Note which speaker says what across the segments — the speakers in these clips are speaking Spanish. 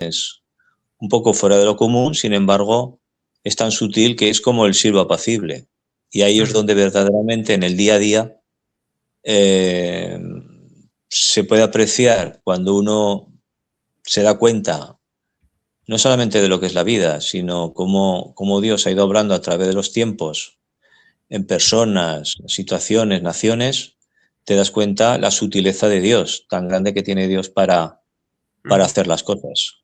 Speaker 1: es un poco fuera de lo común, sin embargo, es tan sutil que es como el silbo apacible. Y ahí es donde verdaderamente en el día a día se puede apreciar cuando uno se da cuenta no solamente de lo que es la vida, sino cómo Dios ha ido obrando a través de los tiempos, en personas, situaciones, naciones, te das cuenta la sutileza de Dios, tan grande que tiene Dios para hacer las cosas.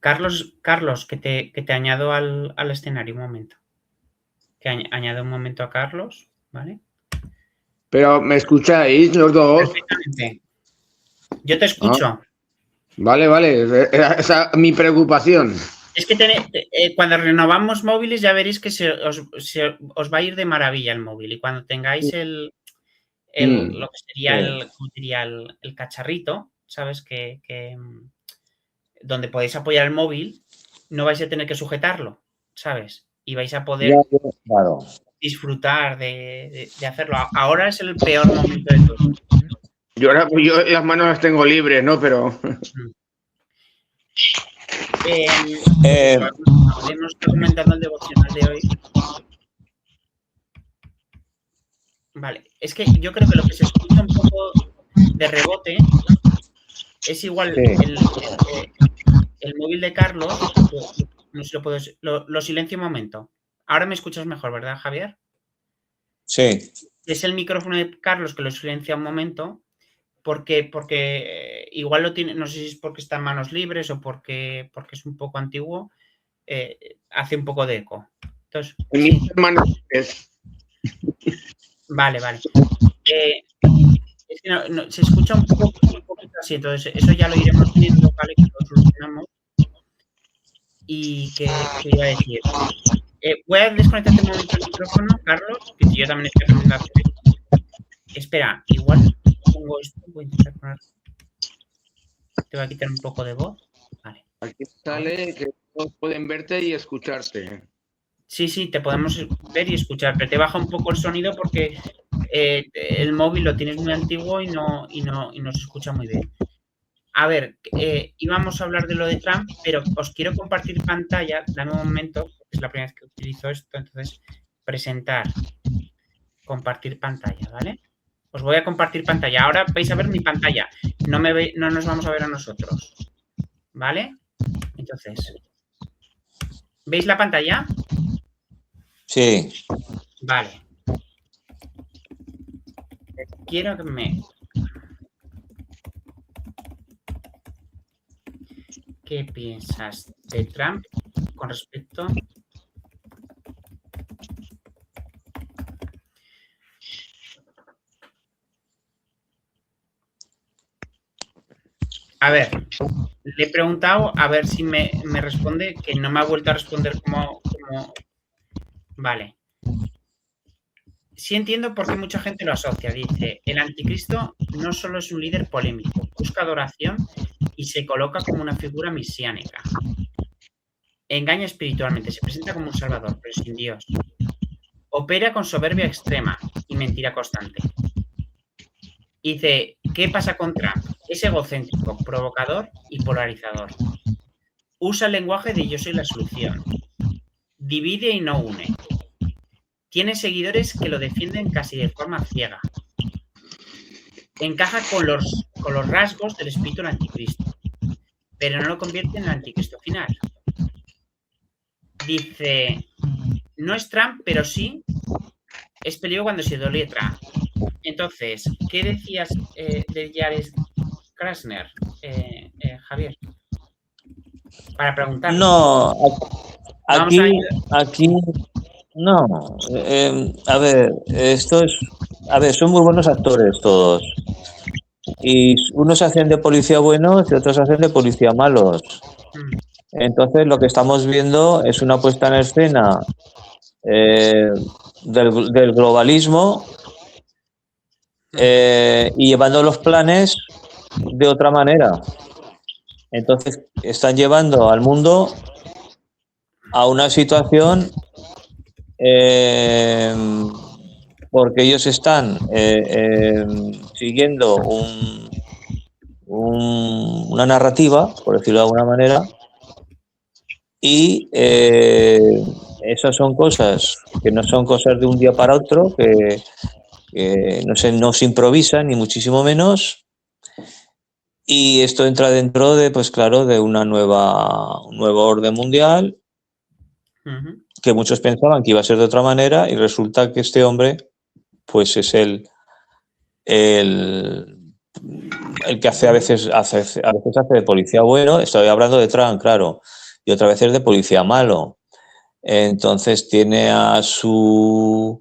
Speaker 2: Carlos, que te añado al escenario un momento. Que añado un momento a Carlos, ¿vale?
Speaker 3: Pero, ¿me escucháis los dos?
Speaker 2: Perfectamente. Yo te escucho.
Speaker 3: Vale. Esa es mi preocupación.
Speaker 2: Es que cuando renovamos móviles ya veréis que os va a ir de maravilla el móvil. Y cuando tengáis lo que sería el cacharrito, ¿sabes? Donde podéis apoyar el móvil, no vais a tener que sujetarlo, ¿sabes? Y vais a poder disfrutar de hacerlo. Ahora es el peor momento de todo.
Speaker 3: Yo las manos las tengo libres, ¿no? Pero...
Speaker 2: hemos comentado el devocional de hoy. Vale, es que yo creo que lo que se escucha un poco de rebote es igual el móvil de Carlos. No sé si lo puedo... Lo silencio un momento. Ahora me escuchas mejor, ¿verdad, Javier?
Speaker 1: Sí.
Speaker 2: Es el micrófono de Carlos que lo silencia un momento porque igual lo tiene, no sé si es porque está en manos libres o porque es un poco antiguo, hace un poco de eco. Entonces,
Speaker 3: en mis manos libres.
Speaker 2: Vale. Es que se escucha un poco así, entonces eso ya lo iremos viendo, ¿vale? Que lo solucionamos. Y ¿qué iba a decir? Voy a desconectarte un momento el micrófono, Carlos, que yo también estoy aprendiendo a hacer esto. Espera, igual pongo esto, voy a intentar poner... Te voy a quitar un poco de voz. Vale.
Speaker 3: Aquí sale que todos pueden verte y escucharte.
Speaker 2: Sí, te podemos ver y escuchar, pero te baja un poco el sonido porque el móvil lo tienes muy antiguo y no se escucha muy bien. A ver, íbamos a hablar de lo de Trump, pero os quiero compartir pantalla. Dame un momento, es la primera vez que utilizo esto, entonces presentar, compartir pantalla, ¿vale? Os voy a compartir pantalla. Ahora vais a ver mi pantalla. No nos vamos a ver a nosotros, ¿vale? Entonces, ¿veis la pantalla?
Speaker 1: Sí.
Speaker 2: Vale. Quiero que ¿Qué piensas de Trump con respecto a ver, le he preguntado a ver si me responde, que no me ha vuelto a responder como... Vale. Sí entiendo por qué mucha gente lo asocia. Dice, el anticristo no solo es un líder polémico, busca adoración y se coloca como una figura mesiánica. Engaña espiritualmente, se presenta como un salvador, pero sin Dios. Opera con soberbia extrema y mentira constante. Dice, ¿qué pasa con Trump? Es egocéntrico, provocador y polarizador. Usa el lenguaje de yo soy la solución. Divide y no une. Tiene seguidores que lo defienden casi de forma ciega. Encaja con los rasgos del espíritu del anticristo, pero no lo convierte en el anticristo final. Dice, no es Trump, pero sí es peligro cuando se idolatra. Entonces, ¿qué decías de Jared Kushner, Javier? Para preguntarle.
Speaker 1: No, aquí no. A ver, son muy buenos actores todos. Y unos hacen de policía buenos y otros hacen de policía malos. Entonces lo que estamos viendo es una puesta en escena del globalismo y llevando los planes de otra manera. Entonces están llevando al mundo a una situación porque ellos están siguiendo una narrativa, por decirlo de alguna manera, y esas son cosas que no son cosas de un día para otro, que no se improvisa, ni muchísimo menos, y esto entra dentro de, pues claro, de un nuevo orden mundial, que muchos pensaban que iba a ser de otra manera, y resulta que este hombre, pues es el que a veces hace de policía bueno. Estoy hablando de Trump, claro, y otra vez es de policía malo. Entonces tiene a su,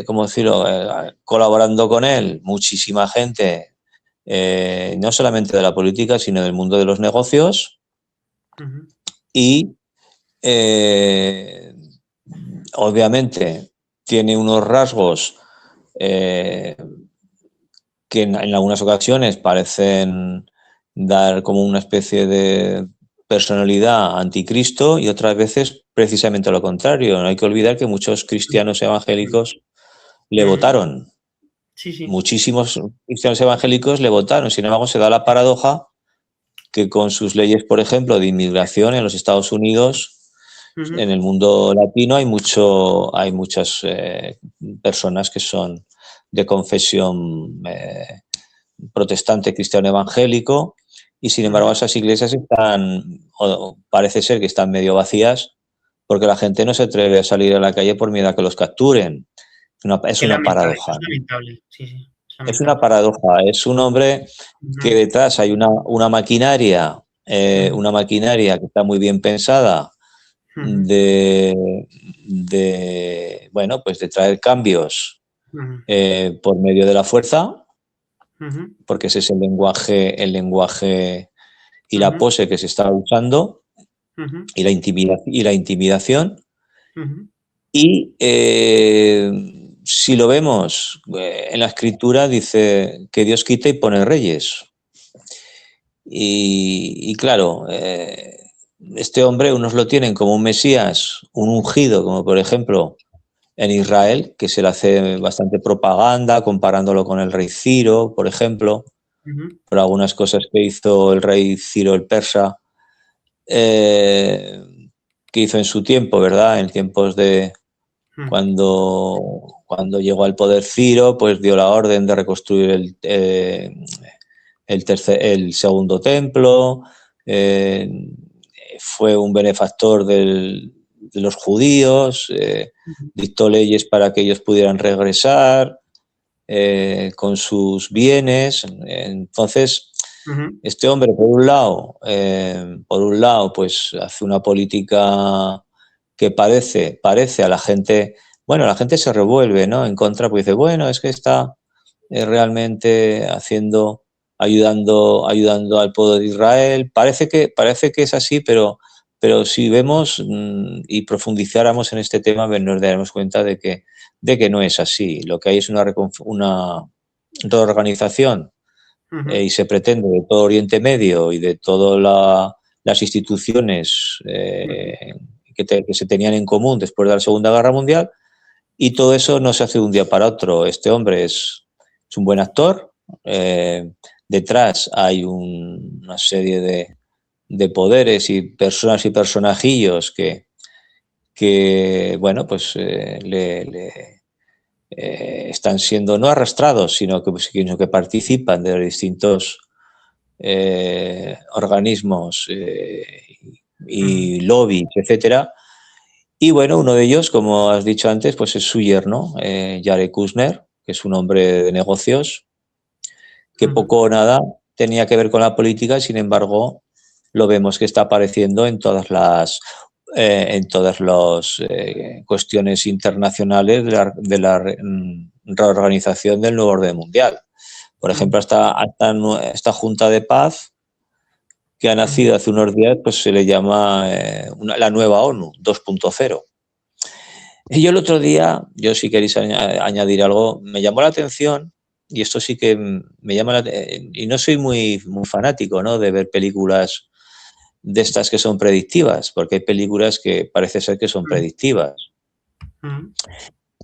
Speaker 1: ¿cómo decirlo?, colaborando con él muchísima gente, no solamente de la política, sino del mundo de los negocios. Y obviamente tiene unos rasgos que en algunas ocasiones parecen dar como una especie de personalidad anticristo, y otras veces precisamente lo contrario. No hay que olvidar que muchos cristianos evangélicos le votaron.
Speaker 2: Sí.
Speaker 1: Muchísimos cristianos evangélicos le votaron. Sin embargo, se da la paradoja que con sus leyes, por ejemplo, de inmigración en los Estados Unidos, en el mundo latino hay muchas personas que son de confesión protestante, cristiano evangélico, y sin embargo esas iglesias parece ser que están medio vacías, porque la gente no se atreve a salir a la calle por miedo a que los capturen. Es una paradoja.
Speaker 2: Es lamentable, sí.
Speaker 1: Es una paradoja. Es un hombre que detrás hay una maquinaria, que está muy bien pensada, bueno, pues de traer cambios por medio de la fuerza, porque ese es el lenguaje y la pose que se está usando, y la intimidación. Y si lo vemos en la Escritura, dice que Dios quita y pone reyes. Y claro, este hombre, unos lo tienen como un Mesías, un ungido, como por ejemplo en Israel, que se le hace bastante propaganda comparándolo con el rey Ciro, por ejemplo, por algunas cosas que hizo el rey Ciro el persa, que hizo en su tiempo, ¿verdad? En tiempos de cuando llegó al poder Ciro, pues dio la orden de reconstruir el segundo templo, fue un benefactor de los judíos, dictó leyes para que ellos pudieran regresar con sus bienes. Entonces, este hombre, por un lado, pues hace una política que parece a la gente, bueno, la gente se revuelve, ¿no?, en contra, pues dice, bueno, es que está realmente ayudando al pueblo de Israel. Parece que es así, pero si vemos y profundizáramos en este tema, nos daremos cuenta de que no es así. Lo que hay es una reorganización y se pretende de todo Oriente Medio y de todas las instituciones que se tenían en común después de la Segunda Guerra Mundial, y todo eso no se hace de un día para otro. Este hombre es un buen actor. Detrás hay una serie de poderes y personas y personajillos que bueno, pues están siendo no arrastrados, sino que participan de los distintos organismos y lobbies, etcétera. Y bueno, uno de ellos, como has dicho antes, pues es su yerno, Jared Kushner, que es un hombre de negocios que poco o nada tenía que ver con la política. Sin embargo, lo vemos que está apareciendo en todas las cuestiones internacionales de la reorganización del nuevo orden mundial. Por ejemplo, esta Junta de Paz que ha nacido hace unos días, pues se le llama la nueva ONU 2.0. Y yo el otro día, si queréis añadir algo, me llamó la atención, y esto sí que me llama y no soy muy fanático, ¿no?, de ver películas de estas que son predictivas, porque hay películas que parece ser que son predictivas.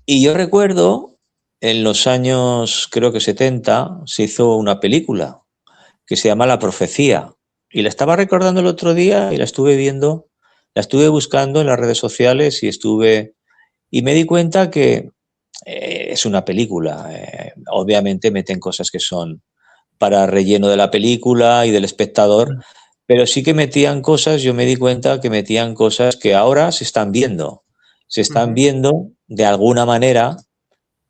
Speaker 1: Y yo recuerdo, en los años, creo que 70, se hizo una película que se llama La Profecía. Y la estaba recordando el otro día y la estuve viendo, la estuve buscando en las redes sociales y me di cuenta que es una película. Obviamente meten cosas que son para relleno de la película y del espectador, pero sí que metían cosas, yo me di cuenta que metían cosas que ahora se están viendo. Se están viendo de alguna manera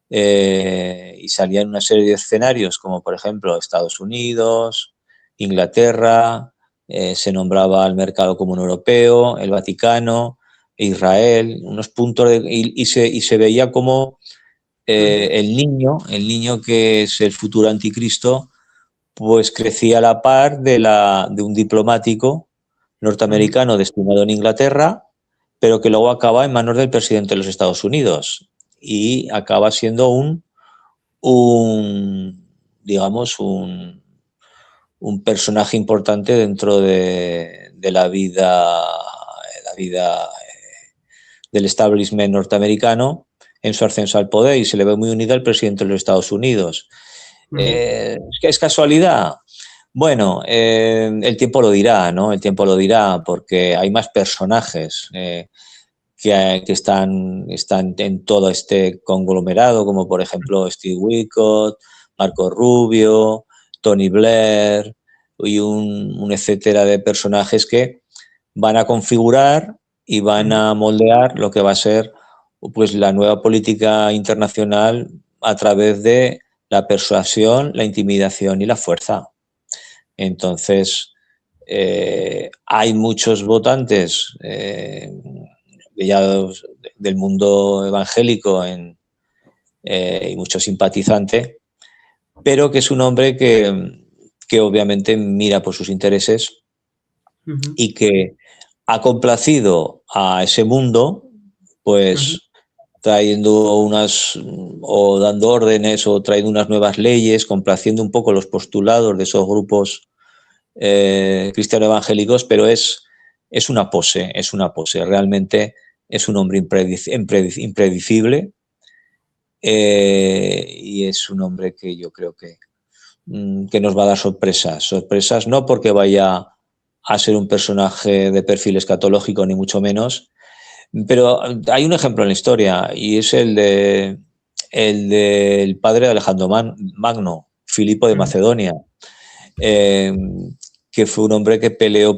Speaker 1: y salían una serie de escenarios como por ejemplo Estados Unidos, Inglaterra, se nombraba el mercado común europeo, el Vaticano, Israel, unos puntos y se veía como el niño que es el futuro anticristo, pues crecía a la par de un diplomático norteamericano destinado en Inglaterra, pero que luego acaba en manos del presidente de los Estados Unidos y acaba siendo digamos, un personaje importante dentro de la vida del establishment norteamericano en su ascenso al poder y se le ve muy unido al presidente de los Estados Unidos. ¿Es casualidad? Bueno, el tiempo lo dirá, ¿no? El tiempo lo dirá porque hay más personajes que están en todo este conglomerado, como por ejemplo Steve Witkoff, Marco Rubio, Tony Blair y un etcétera de personajes que van a configurar y van a moldear lo que va a ser pues la nueva política internacional a través de la persuasión, la intimidación y la fuerza. Entonces, hay muchos votantes ya del mundo evangélico y mucho simpatizante, pero que es un hombre que obviamente mira por sus intereses y que ha complacido a ese mundo, pues trayendo o dando órdenes o trayendo unas nuevas leyes, complaciendo un poco los postulados de esos grupos cristiano evangélicos, pero es una pose, realmente es un hombre impredecible y es un hombre que yo creo que nos va a dar sorpresas no porque vaya a ser un personaje de perfil escatológico ni mucho menos, pero hay un ejemplo en la historia y es el del padre de Alejandro Magno, Filipo de Macedonia, que fue un hombre que peleó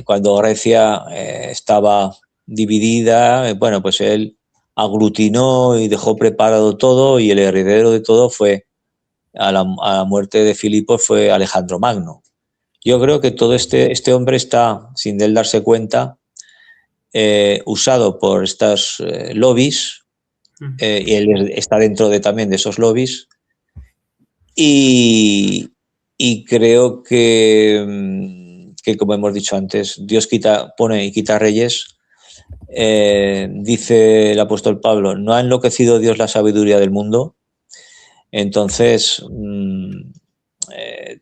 Speaker 1: cuando Grecia estaba dividida, bueno, pues él aglutinó y dejó preparado todo y el heredero de todo fue, a la muerte de Filipo, fue Alejandro Magno. Yo creo que todo este hombre está, sin él darse cuenta, usado por estos lobbies y él está dentro también de esos lobbies y creo que, como hemos dicho antes, Dios pone y quita reyes. Dice el apóstol Pablo, ¿no ha enloquecido Dios la sabiduría del mundo? Entonces,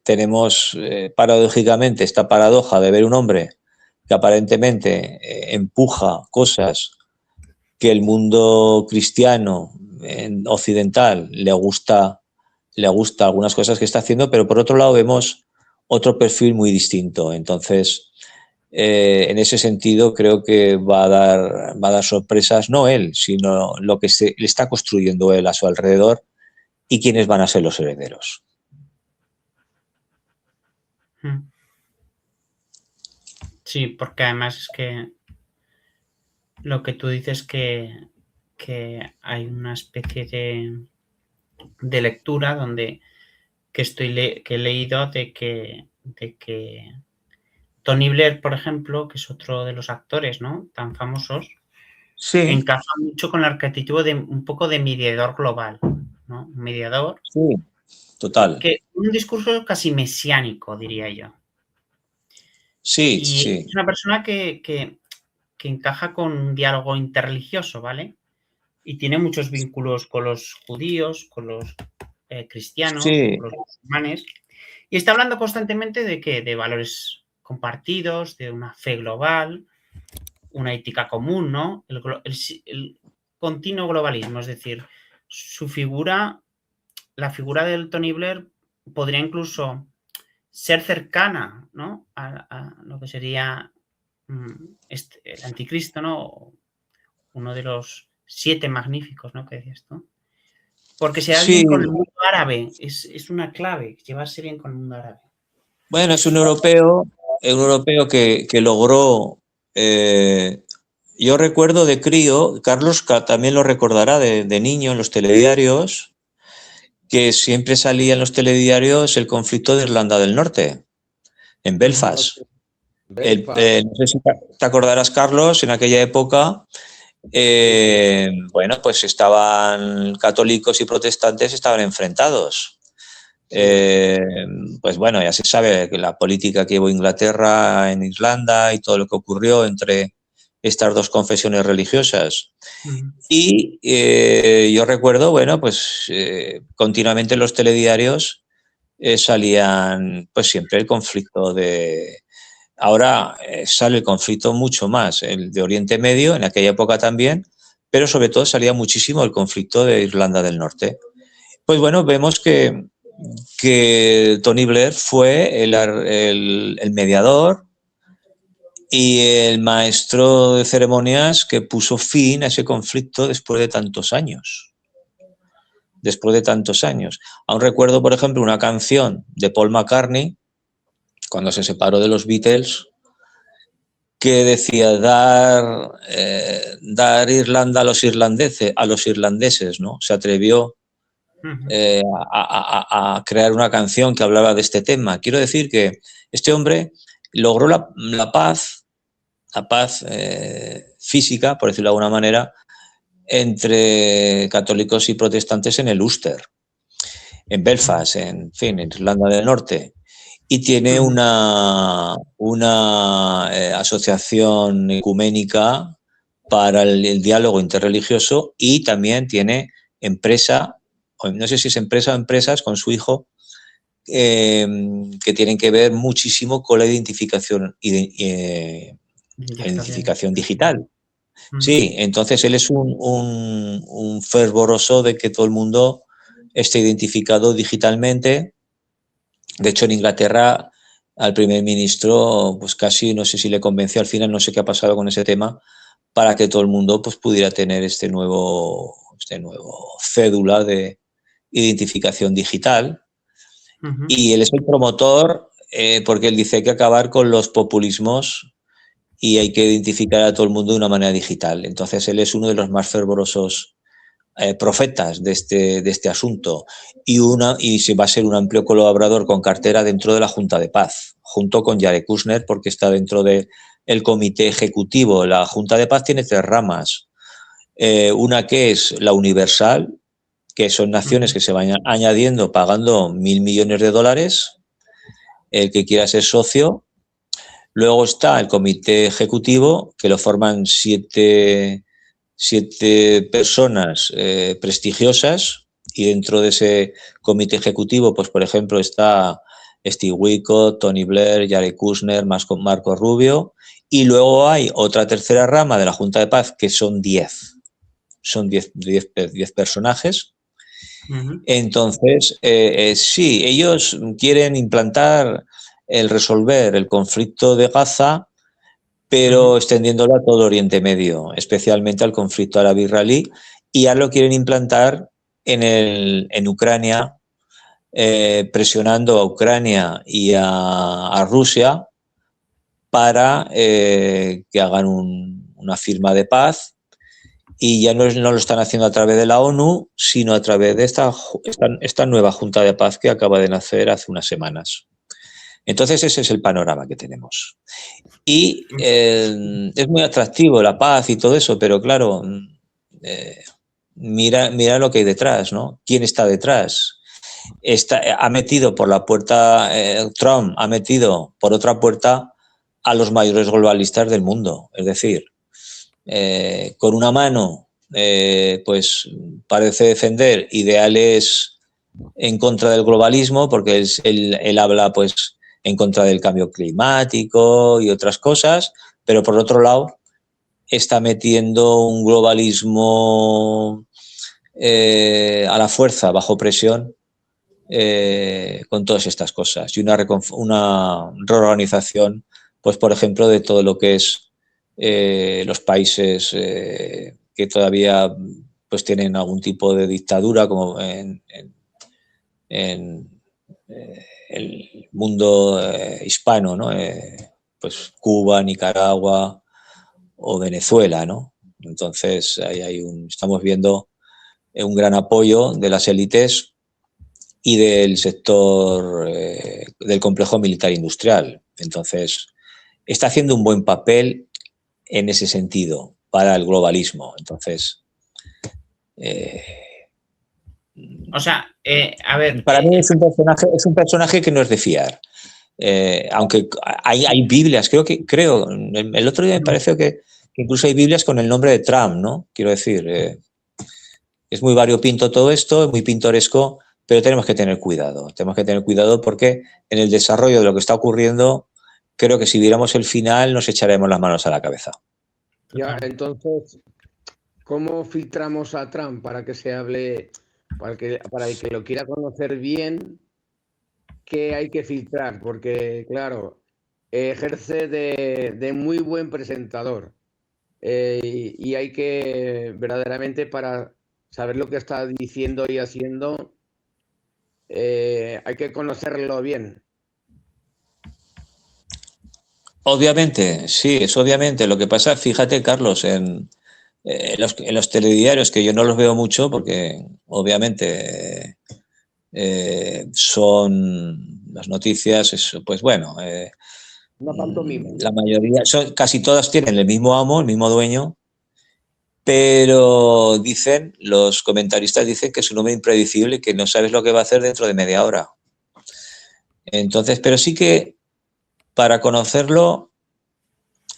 Speaker 1: tenemos paradójicamente esta paradoja de ver un hombre que aparentemente empuja cosas que el mundo cristiano occidental le gusta algunas cosas que está haciendo, pero por otro lado vemos otro perfil muy distinto. Entonces, en ese sentido creo que va a dar sorpresas, no él, sino lo que le está construyendo él a su alrededor y quiénes van a ser los herederos.
Speaker 2: Sí, porque además es que lo que tú dices que hay una especie de lectura donde que he leído de que Tony Blair, por ejemplo, que es otro de los actores, ¿no?, tan famosos,
Speaker 1: sí,
Speaker 2: encaja mucho con el arquetipo de un poco de mediador global, ¿no? Un mediador.
Speaker 1: Sí, total.
Speaker 2: Que un discurso casi mesiánico, diría yo.
Speaker 1: Sí,
Speaker 2: Y
Speaker 1: sí.
Speaker 2: es una persona que encaja con un diálogo interreligioso, ¿vale? Y tiene muchos vínculos con los judíos, con los cristianos,
Speaker 1: Sí,
Speaker 2: con los musulmanes. Y está hablando constantemente de qué, de valores compartidos, de una fe global, una ética común, ¿no? El continuo globalismo, es decir, la figura del Tony Blair podría incluso ser cercana, ¿no?, a lo que sería el anticristo, ¿no?, uno de los 7 magníficos, ¿no?, que decías tú. Porque se da
Speaker 1: Sí,
Speaker 2: bien con el mundo árabe, es una clave, llevarse bien con el mundo árabe.
Speaker 1: bueno, es un europeo que logró, yo recuerdo de crío, Carlos también lo recordará de niño en los telediarios, que siempre salía en los telediarios el conflicto de Irlanda del Norte, en Belfast. No sé si te acordarás, Carlos, en aquella época, bueno, pues estaban católicos y protestantes, estaban enfrentados. Pues bueno, ya se sabe que la política que llevó Inglaterra en Irlanda y todo lo que ocurrió entre estas dos confesiones religiosas. Y yo recuerdo, bueno, pues continuamente en los telediarios salían pues siempre el conflicto de... Ahora sale el conflicto mucho más, el de Oriente Medio, en aquella época también, pero sobre todo salía muchísimo el conflicto de Irlanda del Norte. Pues bueno, vemos que Tony Blair fue el mediador y el maestro de ceremonias que puso fin a ese conflicto después de tantos años. Después de tantos años. Aún recuerdo, por ejemplo, una canción de Paul McCartney, cuando se separó de los Beatles, que decía dar Irlanda a los irlandeses, ¿no? Se atrevió a crear una canción que hablaba de este tema. Quiero decir que este hombre logró la paz física, por decirlo de alguna manera, entre católicos y protestantes en el Ulster, en Belfast, en fin, en Irlanda del Norte. Y tiene una asociación ecuménica para el diálogo interreligioso y también tiene empresa, no sé si es empresa o empresas con su hijo, que tienen que ver muchísimo con la identificación digital. Sí, entonces él es un fervoroso de que todo el mundo esté identificado digitalmente. De hecho, en Inglaterra al primer ministro, pues casi no sé si le convenció al final, no sé qué ha pasado con ese tema, para que todo el mundo pues pudiera tener este nuevo cédula de identificación digital. Y él es el promotor, porque él dice que hay que acabar con los populismos y hay que identificar a todo el mundo de una manera digital. Entonces él es uno de los más fervorosos profetas de este asunto y se va a ser un amplio colaborador con cartera dentro de la Junta de Paz, junto con Jared Kushner, porque está dentro del comité ejecutivo. La Junta de Paz tiene 3 ramas. Una que es la universal, que son naciones que se van añadiendo pagando $1.000 millones, el que quiera ser socio. Luego está el comité ejecutivo, que lo forman 7 personas prestigiosas, y dentro de ese comité ejecutivo, pues por ejemplo, está Steve Witkoff, Tony Blair, Jared Kushner, Marco Rubio, y luego hay otra tercera rama de la Junta de Paz, que son 10. Son 10 personajes. Entonces, sí, ellos quieren implantar resolver el conflicto de Gaza, pero extendiéndolo a todo Oriente Medio, especialmente al conflicto árabe-israelí, y ya lo quieren implantar en Ucrania, presionando a Ucrania y a Rusia para que hagan una firma de paz, y ya no lo están haciendo a través de la ONU, sino a través de esta nueva Junta de Paz que acaba de nacer hace unas semanas. Entonces ese es el panorama que tenemos. Y es muy atractivo la paz y todo eso, pero claro, mira lo que hay detrás, ¿no? ¿Quién está detrás? Ha metido por la puerta, Trump ha metido por otra puerta a los mayores globalistas del mundo. Es decir, con una mano, pues parece defender ideales en contra del globalismo, porque él habla pues en contra del cambio climático y otras cosas, pero por otro lado está metiendo un globalismo a la fuerza, bajo presión, con todas estas cosas y una reorganización, pues por ejemplo, de todo lo que es los países que todavía pues tienen algún tipo de dictadura, como en el mundo hispano, ¿no? Pues Cuba, Nicaragua o Venezuela, ¿no? Entonces ahí estamos viendo un gran apoyo de las élites y del sector del complejo militar industrial. Entonces, está haciendo un buen papel en ese sentido para el globalismo. Entonces,
Speaker 2: o sea, a ver.
Speaker 1: Para mí es un personaje que no es de fiar. Aunque hay Biblias, creo, el otro día me pareció que incluso hay Biblias con el nombre de Trump, ¿no? Quiero decir, es muy variopinto todo esto, es muy pintoresco, pero tenemos que tener cuidado. Tenemos que tener cuidado porque en el desarrollo de lo que está ocurriendo, creo que si viéramos el final nos echaremos las manos a la cabeza.
Speaker 3: Ya, entonces, ¿cómo filtramos a Trump para que se hable, para el que lo quiera conocer bien, qué hay que filtrar? Porque, claro, ejerce de muy buen presentador y hay que, verdaderamente, para saber lo que está diciendo y haciendo, hay que conocerlo bien.
Speaker 1: Obviamente, sí, es obviamente. Lo que pasa, fíjate, Carlos, en los telediarios, que yo no los veo mucho porque obviamente son las noticias, pues bueno,
Speaker 3: Una pantomima.
Speaker 1: la mayoría, casi todas tienen el mismo amo, el mismo dueño, pero los comentaristas dicen que es un hombre impredecible y que no sabes lo que va a hacer dentro de media hora. Entonces, pero sí que para conocerlo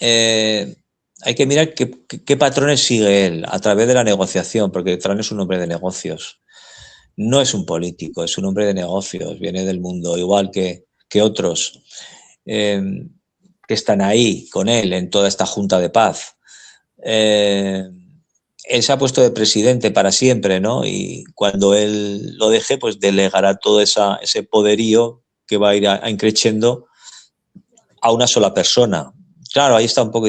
Speaker 1: hay que mirar qué patrones sigue él a través de la negociación, porque Trump es un hombre de negocios. No es un político, es un hombre de negocios, viene del mundo, igual que otros que están ahí con él en toda esta junta de paz. Él se ha puesto de presidente para siempre, ¿no? Y cuando él lo deje, pues delegará todo ese poderío que va a ir increciendo a una sola persona. Claro, ahí está un poco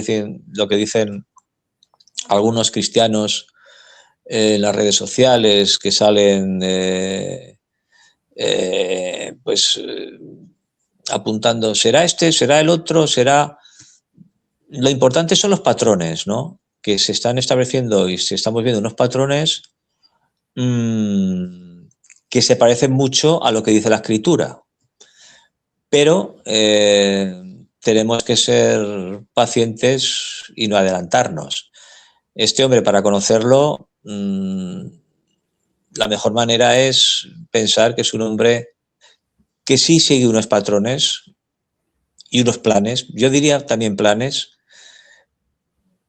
Speaker 1: lo que dicen algunos cristianos en las redes sociales que salen apuntando, ¿será este? ¿Será el otro? ¿Será...? Lo importante son los patrones, ¿no? Que se están estableciendo y si estamos viendo unos patrones que se parecen mucho a lo que dice la escritura. Pero tenemos que ser pacientes y no adelantarnos. Este hombre, para conocerlo, la mejor manera es pensar que es un hombre que sí sigue unos patrones y unos planes, yo diría también planes,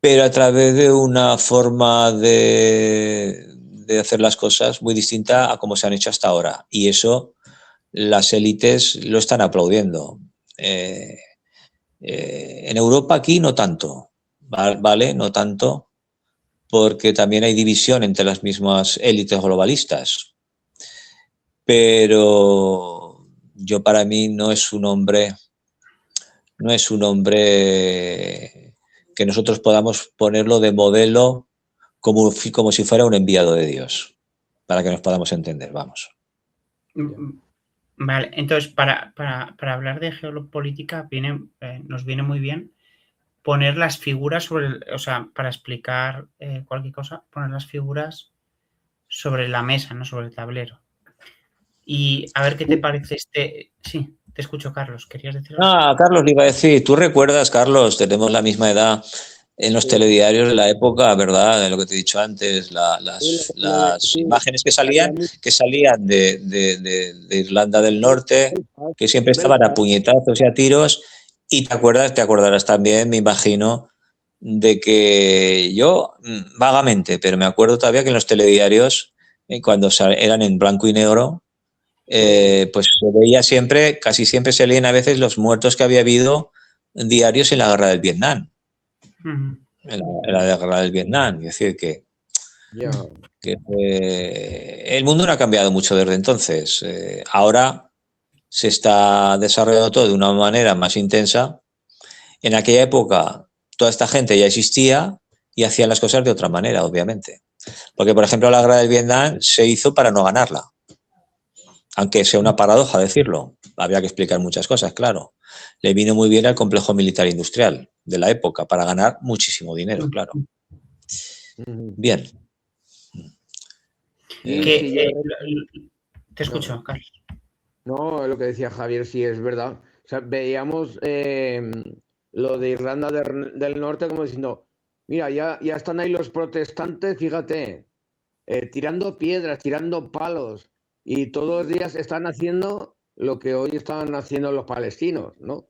Speaker 1: pero a través de una forma de hacer las cosas muy distinta a como se han hecho hasta ahora. Y eso las élites lo están aplaudiendo. En Europa aquí no tanto, ¿vale? No tanto, porque también hay división entre las mismas élites globalistas. Pero yo para mí no es un hombre que nosotros podamos ponerlo de modelo como si fuera un enviado de Dios, para que nos podamos entender, vamos.
Speaker 2: Vale, entonces para hablar de geopolítica nos viene muy bien poner las figuras o sea, para explicar cualquier cosa, poner las figuras sobre la mesa, no sobre el tablero. Y a ver qué te parece Sí, te escucho, Carlos. ¿Querías decir algo?
Speaker 1: Carlos, le iba a decir, tú recuerdas, Carlos, tenemos la misma edad en los telediarios de la época, ¿verdad? De lo que te he dicho antes, las imágenes que salían de Irlanda del Norte, que siempre estaban a puñetazos y a tiros, y te acordarás también, me imagino, de que yo, vagamente, pero me acuerdo todavía que en los telediarios, cuando eran en blanco y negro, pues se veía siempre, casi siempre se leían a veces los muertos que había habido diarios en la guerra del Vietnam. En la guerra del Vietnam. Es decir, que
Speaker 3: Ya.
Speaker 1: Que, el mundo no ha cambiado mucho desde entonces. Ahora se está desarrollando todo de una manera más intensa. En aquella época toda esta gente ya existía y hacían las cosas de otra manera, obviamente. Porque, por ejemplo, la guerra del Vietnam se hizo para no ganarla. Aunque sea una paradoja decirlo. Había que explicar muchas cosas, claro. Le vino muy bien al complejo militar industrial de la época para ganar muchísimo dinero, claro. Bien.
Speaker 3: Sí, sí, yo...
Speaker 2: Te escucho, Carlos.
Speaker 3: No, lo que decía Javier sí es verdad. O sea, veíamos lo de Irlanda del Norte como diciendo, mira, ya están ahí los protestantes, fíjate, tirando piedras, tirando palos, y todos los días están haciendo lo que hoy están haciendo los palestinos, ¿no?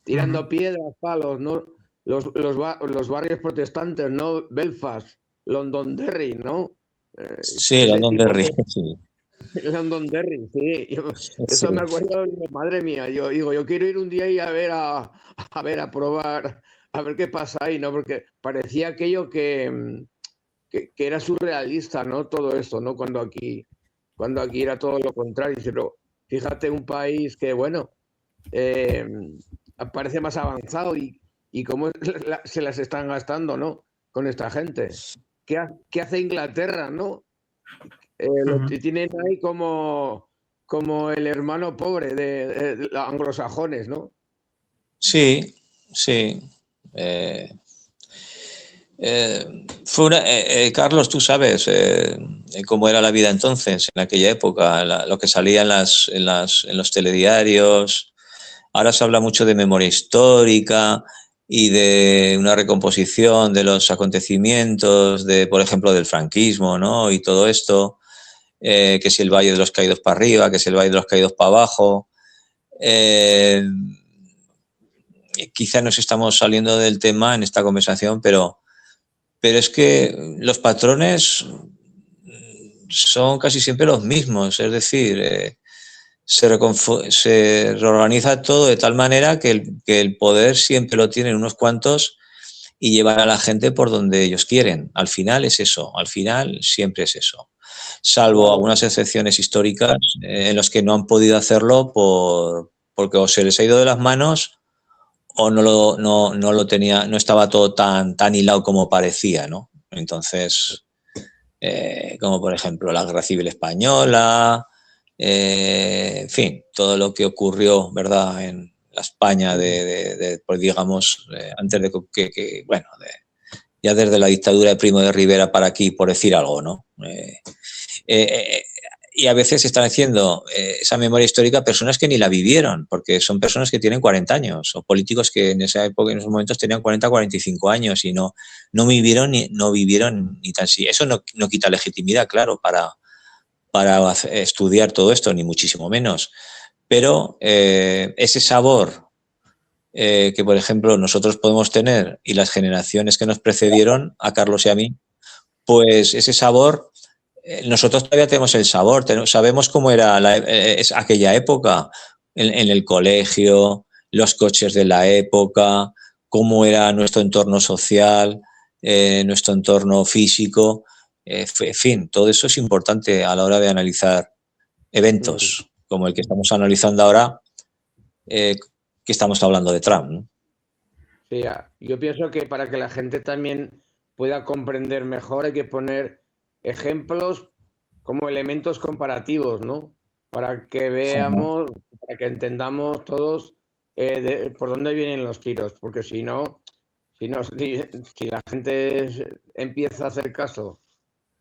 Speaker 3: Tirando piedras, palos, ¿no? Los barrios protestantes, ¿no? Belfast, Londonderry, ¿no?
Speaker 1: Sí,
Speaker 3: Ese tipo
Speaker 1: Londonderry,
Speaker 3: de...
Speaker 1: sí.
Speaker 3: Londonderry, sí.
Speaker 1: Sí.
Speaker 3: Eso me acuerdo, digo, madre mía, yo digo, yo quiero ir un día y a ver a probar, a ver qué pasa ahí, ¿no? Porque parecía aquello que era surrealista, ¿no? Todo esto, ¿no? Cuando aquí era todo lo contrario. Pero fíjate un país que, bueno, eh, parece más avanzado y cómo se las están gastando, ¿no? Con esta gente. ¿Qué hace Inglaterra, no? Lo tienen ahí como el hermano pobre de los anglosajones, ¿no?
Speaker 1: Sí, sí. Carlos, tú sabes cómo era la vida entonces, en aquella época, lo que salía en los telediarios. Ahora se habla mucho de memoria histórica y de una recomposición de los acontecimientos, por ejemplo, del franquismo, ¿no? Y todo esto, que si el Valle de los Caídos para arriba, que si el Valle de los Caídos para abajo. Eh, Quizá nos estamos saliendo del tema en esta conversación, pero es que los patrones son casi siempre los mismos, es decir, se reorganiza todo de tal manera que el poder siempre lo tienen unos cuantos y llevan a la gente por donde ellos quieren. Al final es eso, al final siempre es eso. Salvo algunas excepciones históricas en los que no han podido hacerlo porque o se les ha ido de las manos o no lo tenía, no estaba todo tan hilado como parecía, ¿no? Entonces, como por ejemplo la Guerra Civil Española, en fin, todo lo que ocurrió, ¿verdad?, en la España pues digamos, antes de bueno, ya desde la dictadura de Primo de Rivera para aquí, por decir algo, ¿no? Y a veces están haciendo esa memoria histórica personas que ni la vivieron, porque son personas que tienen 40 años, o políticos que en esa época, en esos momentos, tenían 40, 45 años y no vivieron ni tan siquiera. Eso no quita legitimidad, claro, para estudiar todo esto, ni muchísimo menos. Pero ese sabor que, por ejemplo, nosotros podemos tener y las generaciones que nos precedieron, a Carlos y a mí, pues ese sabor nosotros todavía tenemos el sabor, sabemos cómo era aquella época en el colegio, los coches de la época, cómo era nuestro entorno social, nuestro entorno físico, en fin, todo eso es importante a la hora de analizar eventos como el que estamos analizando ahora, que estamos hablando de Trump, ¿no?
Speaker 3: Sí, yo pienso que para que la gente también pueda comprender mejor hay que poner ejemplos como elementos comparativos, ¿no? Para que veamos, para que entendamos todos por dónde vienen los tiros, porque si la gente empieza a hacer caso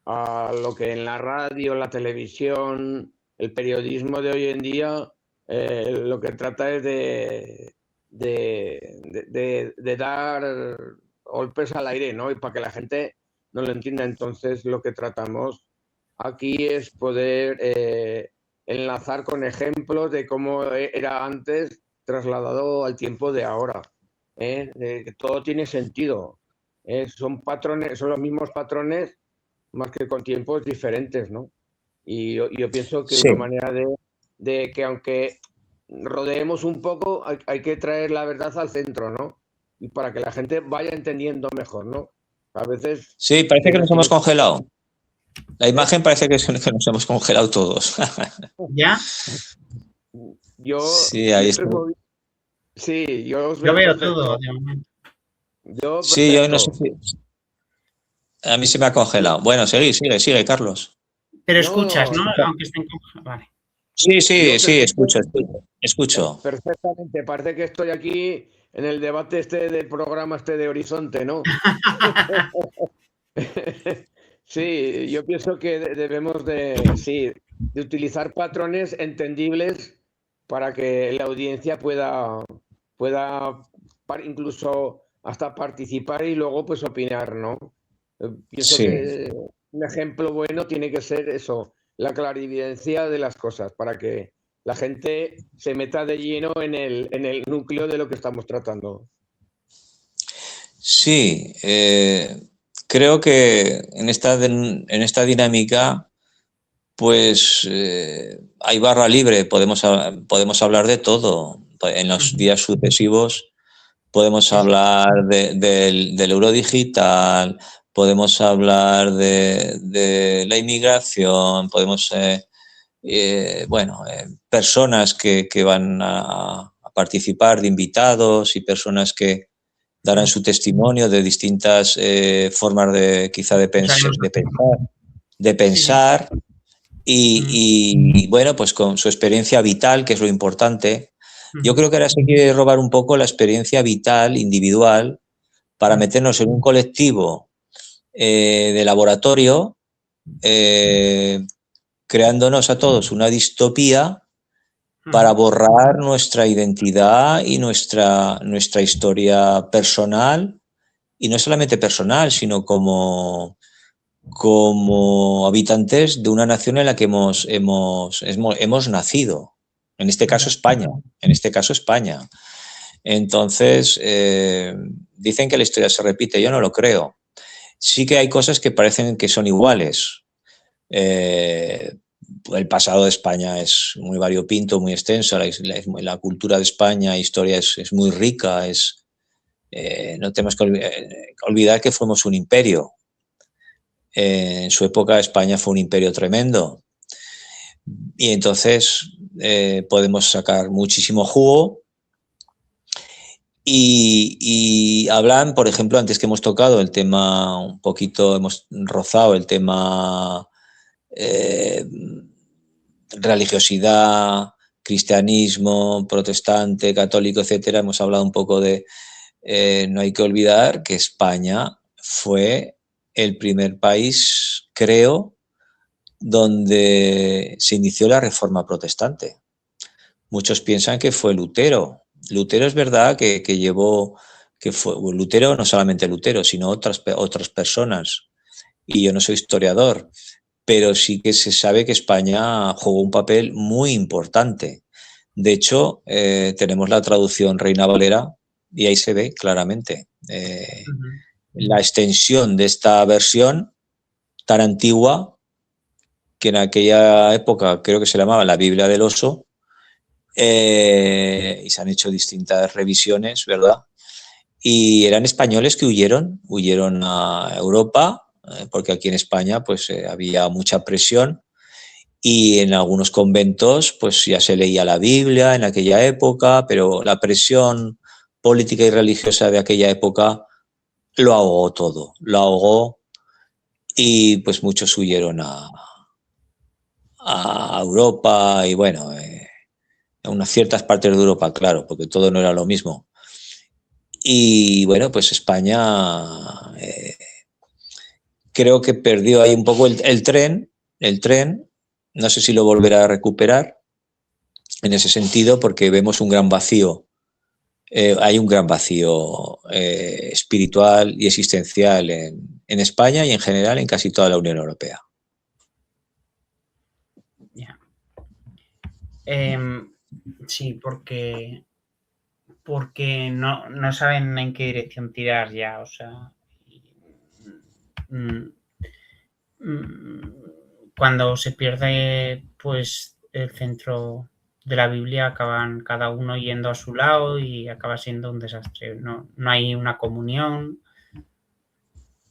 Speaker 3: a lo que en la radio, la televisión, el periodismo de hoy en día, lo que trata es de dar golpes al aire, ¿no? Y para que la gente no lo entienda. Entonces, lo que tratamos aquí es poder enlazar con ejemplos de cómo era antes trasladado al tiempo de ahora. Que todo tiene sentido. Son patrones, son los mismos patrones, más que con tiempos diferentes, ¿no? Y yo pienso que
Speaker 1: Sí.
Speaker 3: una manera de que aunque rodeemos un poco, hay que traer la verdad al centro, ¿no? Y para que la gente vaya entendiendo mejor, ¿no? A veces...
Speaker 1: Sí, parece que nos hemos congelado. La imagen parece que nos hemos congelado todos.
Speaker 2: ¿Ya?
Speaker 1: Sí, ahí está.
Speaker 3: Sí, yo os
Speaker 2: Yo
Speaker 3: veo
Speaker 2: veo
Speaker 3: perfecto.
Speaker 2: todo de momento.
Speaker 3: Yo
Speaker 1: Sí, yo no sé
Speaker 3: perfecto.
Speaker 1: si... A mí se me ha congelado. Bueno, sigue, Carlos.
Speaker 2: Pero
Speaker 3: No,
Speaker 2: escuchas, ¿no? Aunque estén congelados. Vale.
Speaker 1: Sí,
Speaker 3: yo
Speaker 1: escucho.
Speaker 3: perfectamente. Parece que estoy aquí en el debate del programa de Horizonte, ¿no? Sí, yo pienso que debemos de utilizar patrones entendibles para que la audiencia pueda incluso hasta participar y luego pues opinar, ¿no? Pienso
Speaker 1: Sí,
Speaker 3: que un ejemplo bueno tiene que ser eso, la clarividencia de las cosas, para que la gente se meta de lleno en el núcleo de lo que estamos tratando.
Speaker 1: sí. Creo que en esta dinámica, pues hay barra libre, podemos hablar de todo. En los días sucesivos podemos hablar del euro digital, podemos hablar de la inmigración, podemos, personas que van a participar de invitados y personas que darán su testimonio de distintas formas de pensar y, bueno, pues con su experiencia vital, que es lo importante. Yo creo que ahora se quiere robar un poco la experiencia vital, individual, para meternos en un colectivo de laboratorio, creándonos a todos una distopía para borrar nuestra identidad y nuestra historia personal, y no solamente personal, sino como habitantes de una nación en la que hemos nacido. En este caso España. Entonces, dicen que la historia se repite, yo no lo creo. Sí que hay cosas que parecen que son iguales. El pasado de España es muy variopinto, muy extenso, la cultura de España, historia es muy rica, no tenemos que olvidar que fuimos un imperio. En su época España fue un imperio tremendo y entonces podemos sacar muchísimo jugo y hablan, por ejemplo, antes que hemos tocado el tema un poquito, hemos rozado el tema religiosidad, cristianismo, protestante, católico, etcétera. Hemos hablado un poco de no hay que olvidar que España fue el primer país, creo, donde se inició la reforma protestante. Muchos piensan que fue Lutero. Lutero es verdad que llevó, que fue Lutero, no solamente Lutero, sino otras personas. Y yo no soy historiador, pero sí que se sabe que España jugó un papel muy importante. De hecho, tenemos la traducción Reina Valera y ahí se ve claramente la extensión de esta versión tan antigua que en aquella época creo que se llamaba la Biblia del Oso, y se han hecho distintas revisiones, ¿verdad? Y eran españoles que huyeron a Europa, porque aquí en España pues había mucha presión y en algunos conventos pues ya se leía la Biblia en aquella época, pero la presión política y religiosa de aquella época lo ahogó todo, lo ahogó y pues muchos huyeron a Europa y bueno, a unas ciertas partes de Europa, claro, porque todo no era lo mismo. Y bueno, pues España creo que perdió ahí un poco el tren, no sé si lo volverá a recuperar en ese sentido, porque vemos un gran vacío, hay un gran vacío espiritual y existencial en España y en general en casi toda la Unión Europea.
Speaker 2: Yeah. Sí, porque no saben en qué dirección tirar ya, o sea, cuando se pierde pues el centro de la Biblia acaban cada uno yendo a su lado y acaba siendo un desastre. No hay una comunión.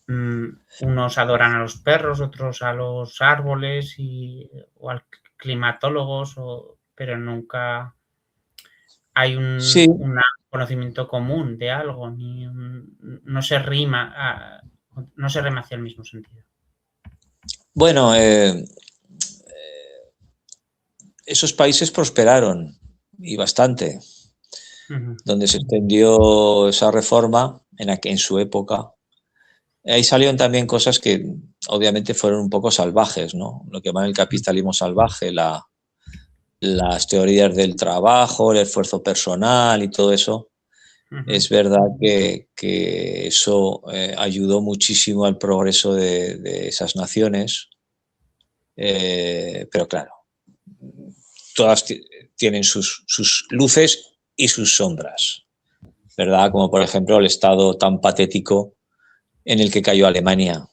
Speaker 2: unos adoran a los perros, otros a los árboles o a climatólogos, pero nunca hay
Speaker 1: Sí,
Speaker 2: un conocimiento común de algo, no se rima, no se rima hacia el mismo sentido.
Speaker 1: bueno, esos países prosperaron y bastante, donde se extendió esa reforma en su época. Ahí salieron también cosas que obviamente fueron un poco salvajes, ¿no? Lo que llaman el capitalismo salvaje, las teorías del trabajo, el esfuerzo personal y todo eso. Es verdad que eso ayudó muchísimo al progreso de esas naciones, pero claro, todas tienen sus luces y sus sombras, ¿verdad? Como por ejemplo el estado tan patético en el que cayó Alemania.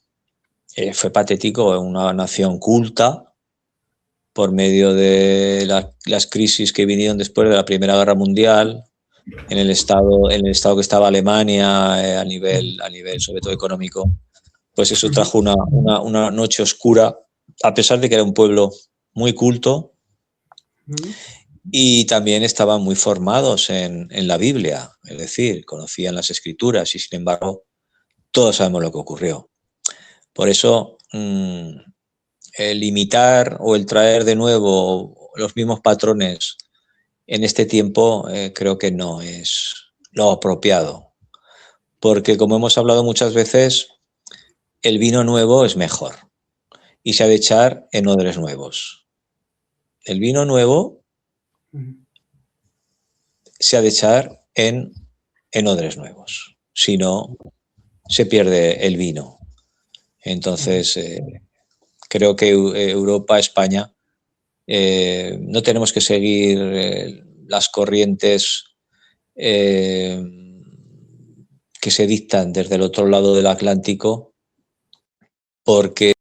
Speaker 1: Fue patético, una nación culta, por medio de las crisis que vinieron después de la Primera Guerra Mundial, en el estado que estaba Alemania a nivel sobre todo económico, pues eso trajo una noche oscura, a pesar de que era un pueblo muy culto y también estaban muy formados en la Biblia, es decir, conocían las escrituras y sin embargo todos sabemos lo que ocurrió. Por eso el limitar o el traer de nuevo los mismos patrones en este tiempo creo que no es lo apropiado. Porque como hemos hablado muchas veces, el vino nuevo es mejor y se ha de echar en odres nuevos. El vino nuevo se ha de echar en odres nuevos. Si no, se pierde el vino. Entonces, creo que Europa, España, no tenemos que seguir las corrientes que se dictan desde el otro lado del Atlántico, porque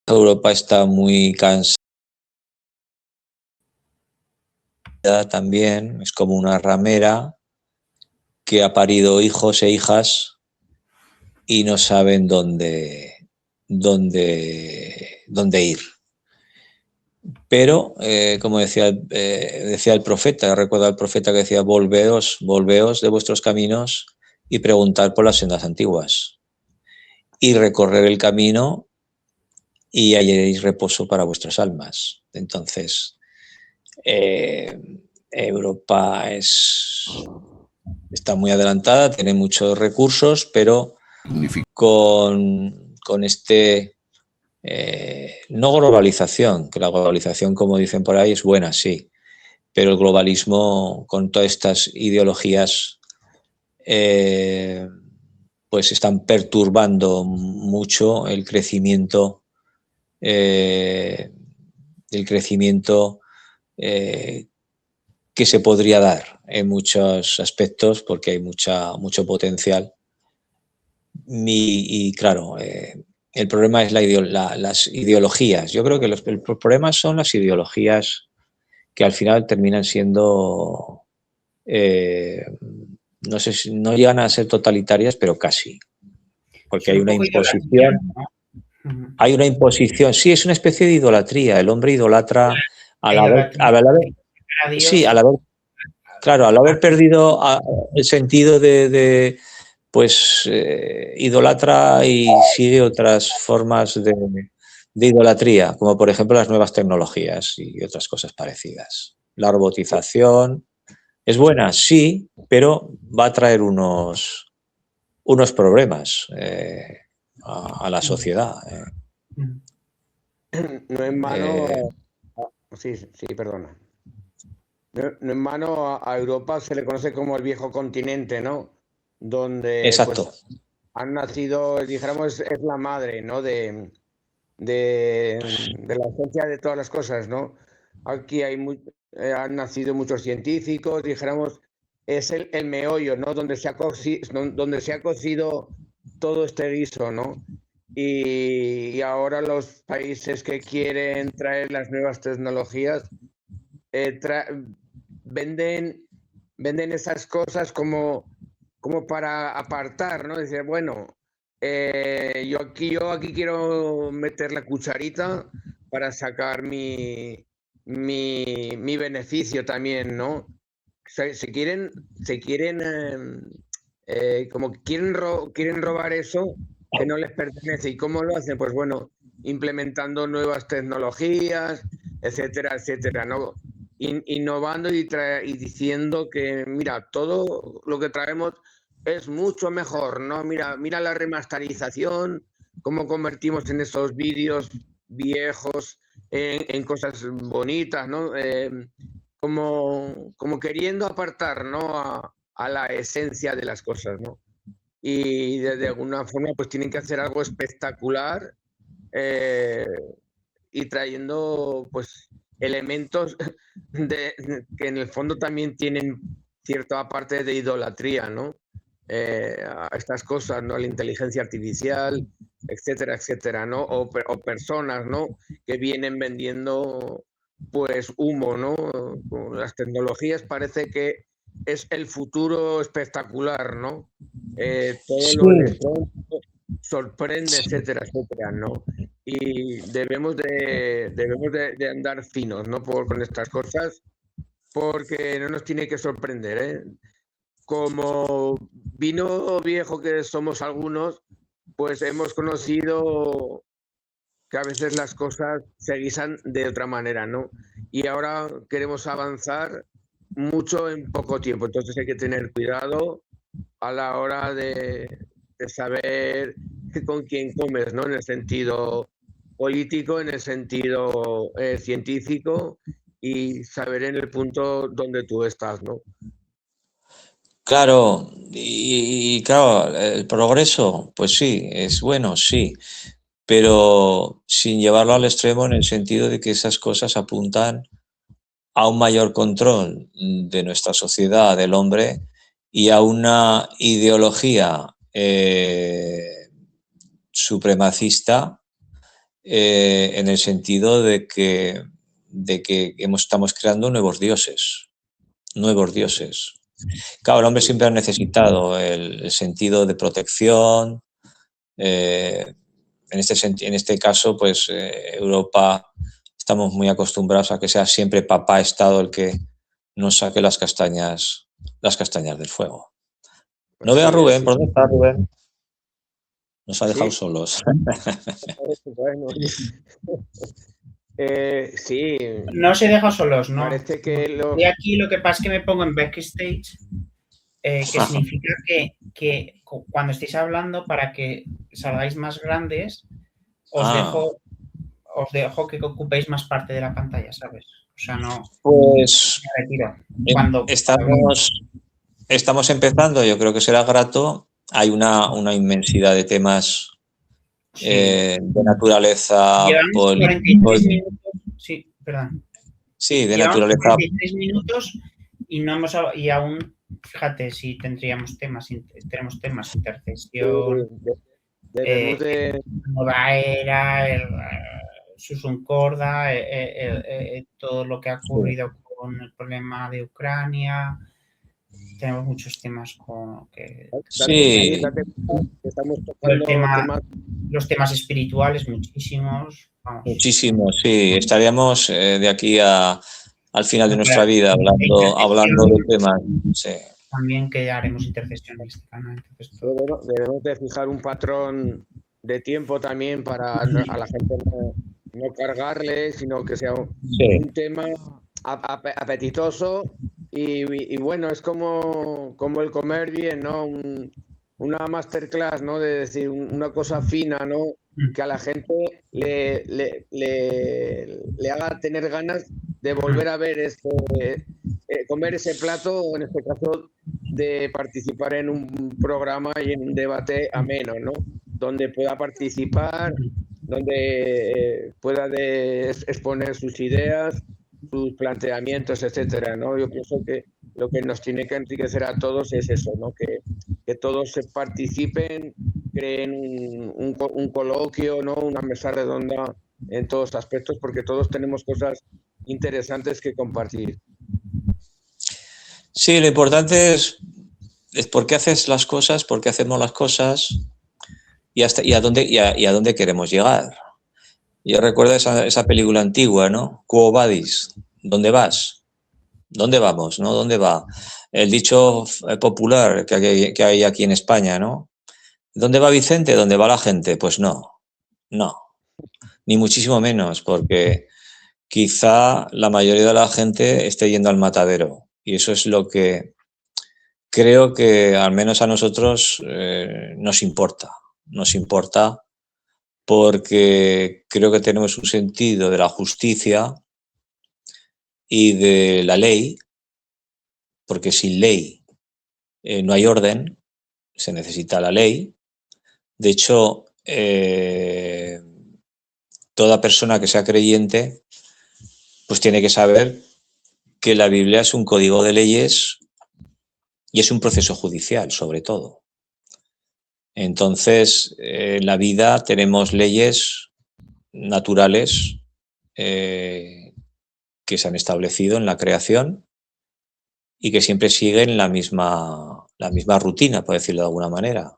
Speaker 1: Europa está muy cansada también, es como una ramera que ha parido hijos e hijas y no saben dónde ir. Pero, como decía el profeta, recuerda al profeta que decía, volveos de vuestros caminos y preguntar por las sendas antiguas y recorrer el camino y hallaréis reposo para vuestras almas. Entonces, Europa está muy adelantada, tiene muchos recursos, pero con este no globalización, que la globalización, como dicen por ahí, es buena, sí, pero el globalismo con todas estas ideologías pues están perturbando mucho el crecimiento que se podría dar en muchos aspectos porque hay mucho potencial y claro, el problema es las ideologías. Yo creo que el problema son las ideologías que al final terminan siendo, no sé si no llegan a ser totalitarias, pero casi. Porque hay una imposición. Hay una imposición. Sí, es una especie de idolatría. El hombre idolatra al haber perdido el sentido pues idolatra y sigue otras formas de idolatría, como por ejemplo las nuevas tecnologías y otras cosas parecidas. La robotización es buena, sí, pero va a traer unos problemas a la sociedad.
Speaker 3: No en mano... Sí, perdona. No en mano a Europa se le conoce como el viejo continente, ¿no? Donde
Speaker 1: exacto.
Speaker 3: Pues, han nacido, dijéramos, es la madre, ¿no? De la esencia de todas las cosas, ¿no? Aquí han nacido muchos científicos, dijéramos, es el meollo, ¿no? Donde se ha cocido todo este guiso, ¿no? Y ahora los países que quieren traer las nuevas tecnologías venden esas cosas como como para apartar, ¿no? Decir, bueno, yo aquí quiero meter la cucharita para sacar mi beneficio también, ¿no? Se quieren, como que quieren robar eso que no les pertenece. ¿Y cómo lo hacen? Pues bueno, implementando nuevas tecnologías, etcétera, etcétera, ¿no? Innovando y diciendo que, mira, todo lo que traemos es mucho mejor, ¿no? Mira la remasterización, cómo convertimos en esos vídeos viejos en cosas bonitas, ¿no? Como queriendo apartar, ¿no? A la esencia de las cosas, ¿no? Y de alguna forma pues tienen que hacer algo espectacular y trayendo pues elementos que en el fondo también tienen cierta parte de idolatría, ¿no? A estas cosas, ¿no? La inteligencia artificial, etcétera, etcétera, ¿no? O personas, ¿no? Que vienen vendiendo pues humo, ¿no? Con las tecnologías parece que es el futuro espectacular, ¿no? Todo
Speaker 1: Sí,
Speaker 3: lo electrónico sorprende, etcétera, etcétera, ¿no? Y debemos de andar finos, ¿no? Con estas cosas, porque no nos tiene que sorprender, ¿eh? Como vino viejo que somos algunos, pues hemos conocido que a veces las cosas se guisan de otra manera, ¿no? Y ahora queremos avanzar mucho en poco tiempo, entonces hay que tener cuidado a la hora de saber con quién comes, ¿no? En el sentido político, en el sentido científico y saber en el punto donde tú estás, ¿no?
Speaker 1: claro, y claro, el progreso, pues sí, es bueno, sí, pero sin llevarlo al extremo en el sentido de que esas cosas apuntan a un mayor control de nuestra sociedad, del hombre, y a una ideología supremacista en el sentido de que estamos creando nuevos dioses, nuevos dioses. Claro, el hombre siempre ha necesitado el sentido de protección. En este caso, pues Europa estamos muy acostumbrados a que sea siempre papá Estado el que nos saque las castañas del fuego. No veo a
Speaker 3: Así es,
Speaker 1: Rubén,
Speaker 3: sí.
Speaker 1: ¿por dónde está Rubén? Nos ha dejado
Speaker 3: Sí,
Speaker 1: solos.
Speaker 3: bueno. Sí,
Speaker 2: No se deja solos, no.
Speaker 3: parece que
Speaker 2: Y aquí lo que pasa es que me pongo en backstage, que significa que cuando estéis hablando, para que salgáis más grandes, os dejo que ocupéis más parte de la pantalla, ¿sabes? O sea, no
Speaker 1: Pues
Speaker 2: me retiro. Cuando
Speaker 1: estamos empezando, yo creo que será grato. Hay una inmensidad de temas
Speaker 2: sí.
Speaker 1: de naturaleza
Speaker 2: Llevamos 43 minutos. Sí, perdón.
Speaker 1: Sí, de
Speaker 2: Llevamos
Speaker 1: naturaleza.
Speaker 2: 43 minutos y no hemos y aún, fíjate, si tenemos temas, intercesión,
Speaker 3: debemos de...
Speaker 2: nueva era, Susun Corda, todo lo que ha ocurrido con el problema de Ucrania. Tenemos muchos temas con que
Speaker 1: Sí.
Speaker 3: Estamos tocando
Speaker 2: los temas espirituales, muchísimos. Vamos.
Speaker 1: Muchísimos, sí. Estaríamos de aquí al final de nuestra vida hablando de temas. Sí.
Speaker 2: También que haremos intercesión en este canal.
Speaker 3: Debemos de fijar un patrón de tiempo también para a la gente no cargarle, sino que sea un tema apetitoso y bueno, es como el comer bien, ¿no? Una masterclass, ¿no? De decir, una cosa fina, ¿no? Que a la gente le haga tener ganas de volver a ver comer ese plato, o en este caso de participar en un programa y en un debate ameno, ¿no? Donde pueda participar, donde pueda exponer sus ideas, sus planteamientos, etcétera, ¿no? Yo pienso que lo que nos tiene que enriquecer a todos es eso, ¿no? Que todos se participen, creen un coloquio, ¿no? Una mesa redonda en todos aspectos, porque todos tenemos cosas interesantes que compartir.
Speaker 1: Sí, lo importante es es por qué haces las cosas, por qué hacemos las cosas y a dónde queremos llegar. Yo recuerdo esa película antigua, ¿no? Quo vadis, ¿dónde vas? ¿Dónde vamos? ¿No? ¿Dónde va? El dicho popular que hay aquí en España, ¿no? ¿Dónde va Vicente? ¿Dónde va la gente? Pues no, no, ni muchísimo menos, porque quizá la mayoría de la gente esté yendo al matadero. Y eso es lo que creo que al menos a nosotros nos importa. Nos importa porque creo que tenemos un sentido de la justicia y de la ley, porque sin ley no hay orden, se necesita la ley. De hecho, toda persona que sea creyente, pues tiene que saber que la Biblia es un código de leyes y es un proceso judicial, sobre todo. Entonces, en la vida tenemos leyes naturales que se han establecido en la creación y que siempre siguen la misma rutina, por decirlo de alguna manera.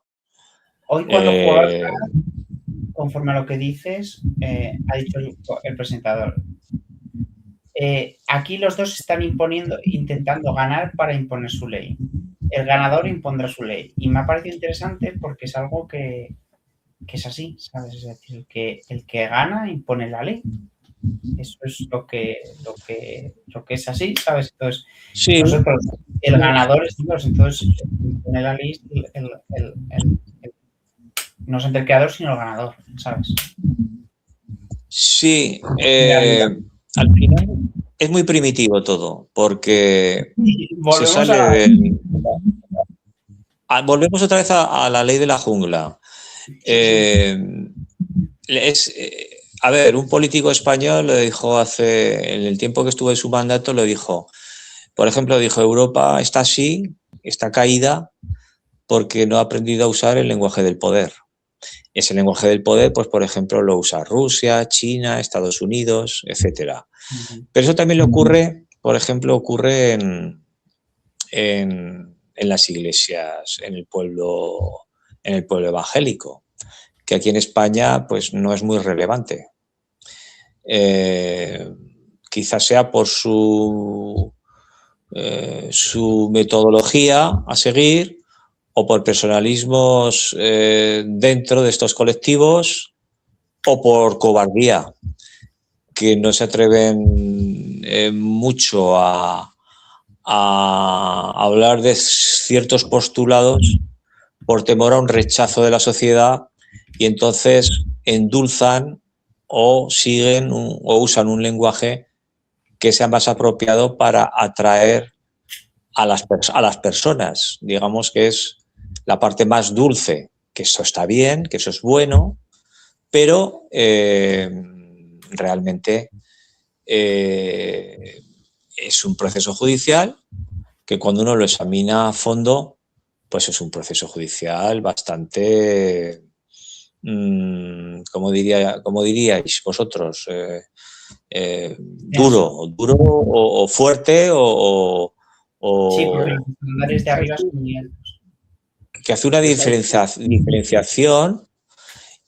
Speaker 2: Hoy cuando juegas, conforme a lo que dices, ha dicho el presentador, aquí los dos están intentando ganar para imponer su ley. El ganador impondrá su ley. Y me ha parecido interesante porque es algo que es así, ¿sabes? Es decir, el que gana impone la ley. Eso es lo que es así, ¿sabes? Entonces,
Speaker 1: sí,
Speaker 2: nosotros, el ganador es Dios, entonces impone la ley no es el creador, sino el ganador, ¿sabes?
Speaker 1: Sí, al final es muy primitivo todo, porque se sale volvemos otra vez a la ley de la jungla. A ver, un político español lo dijo en el tiempo que estuvo en su mandato, lo dijo, por ejemplo, dijo, Europa está así, está caída, porque no ha aprendido a usar el lenguaje del poder. Ese lenguaje del poder, pues por ejemplo, lo usa Rusia, China, Estados Unidos, etcétera. Pero eso también le ocurre, por ejemplo, ocurre en las iglesias, en el pueblo evangélico, que aquí en España pues no es muy relevante. Quizás sea por su metodología a seguir o por personalismos dentro de estos colectivos o por cobardía, que no se atreven mucho a hablar de ciertos postulados por temor a un rechazo de la sociedad y entonces endulzan o siguen o usan un lenguaje que sea más apropiado para atraer a las personas. Digamos que es la parte más dulce, que eso está bien, que eso es bueno, pero realmente es un proceso judicial que cuando uno lo examina a fondo, pues es un proceso judicial bastante, ¿cómo diríais vosotros? Duro o fuerte o
Speaker 2: sí, porque los estándares de arriba son muy altos.
Speaker 1: Que hace una diferenciación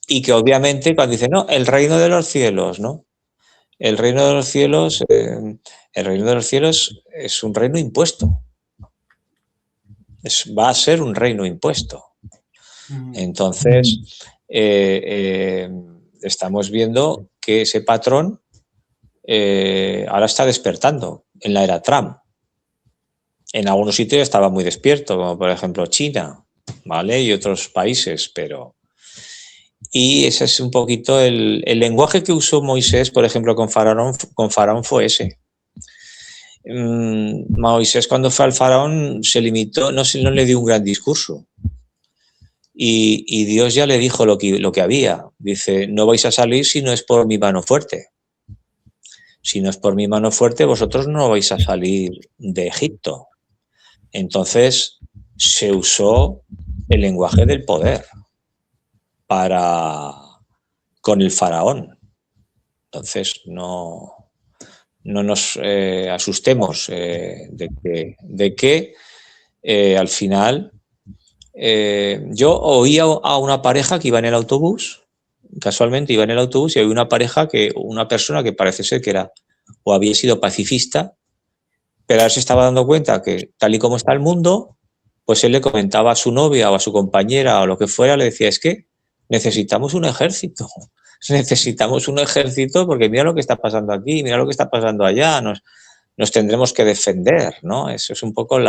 Speaker 1: y que obviamente cuando dice, no, el reino de los cielos, ¿no? El reino de los cielos es un reino impuesto. Va a ser un reino impuesto. Entonces, estamos viendo que ese patrón ahora está despertando en la era Trump. En algunos sitios estaba muy despierto, como por ejemplo China, ¿vale? Y otros países, pero... Y ese es un poquito el lenguaje que usó Moisés, por ejemplo, con Faraón fue ese. Moisés cuando fue al Faraón se limitó, no le dio un gran discurso. Y Dios ya le dijo lo que había. Dice, no vais a salir si no es por mi mano fuerte. Si no es por mi mano fuerte, vosotros no vais a salir de Egipto. Entonces se usó el lenguaje del poder con el faraón. Entonces no nos asustemos de que al final yo oía a una pareja que iba en el autobús, casualmente iba en el autobús y había una persona que parece ser que era o había sido pacifista, pero ahora se estaba dando cuenta que tal y como está el mundo, pues él le comentaba a su novia o a su compañera o lo que fuera, le decía, es que necesitamos un ejército porque mira lo que está pasando aquí, mira lo que está pasando allá, nos tendremos que defender, ¿no? Eso es un poco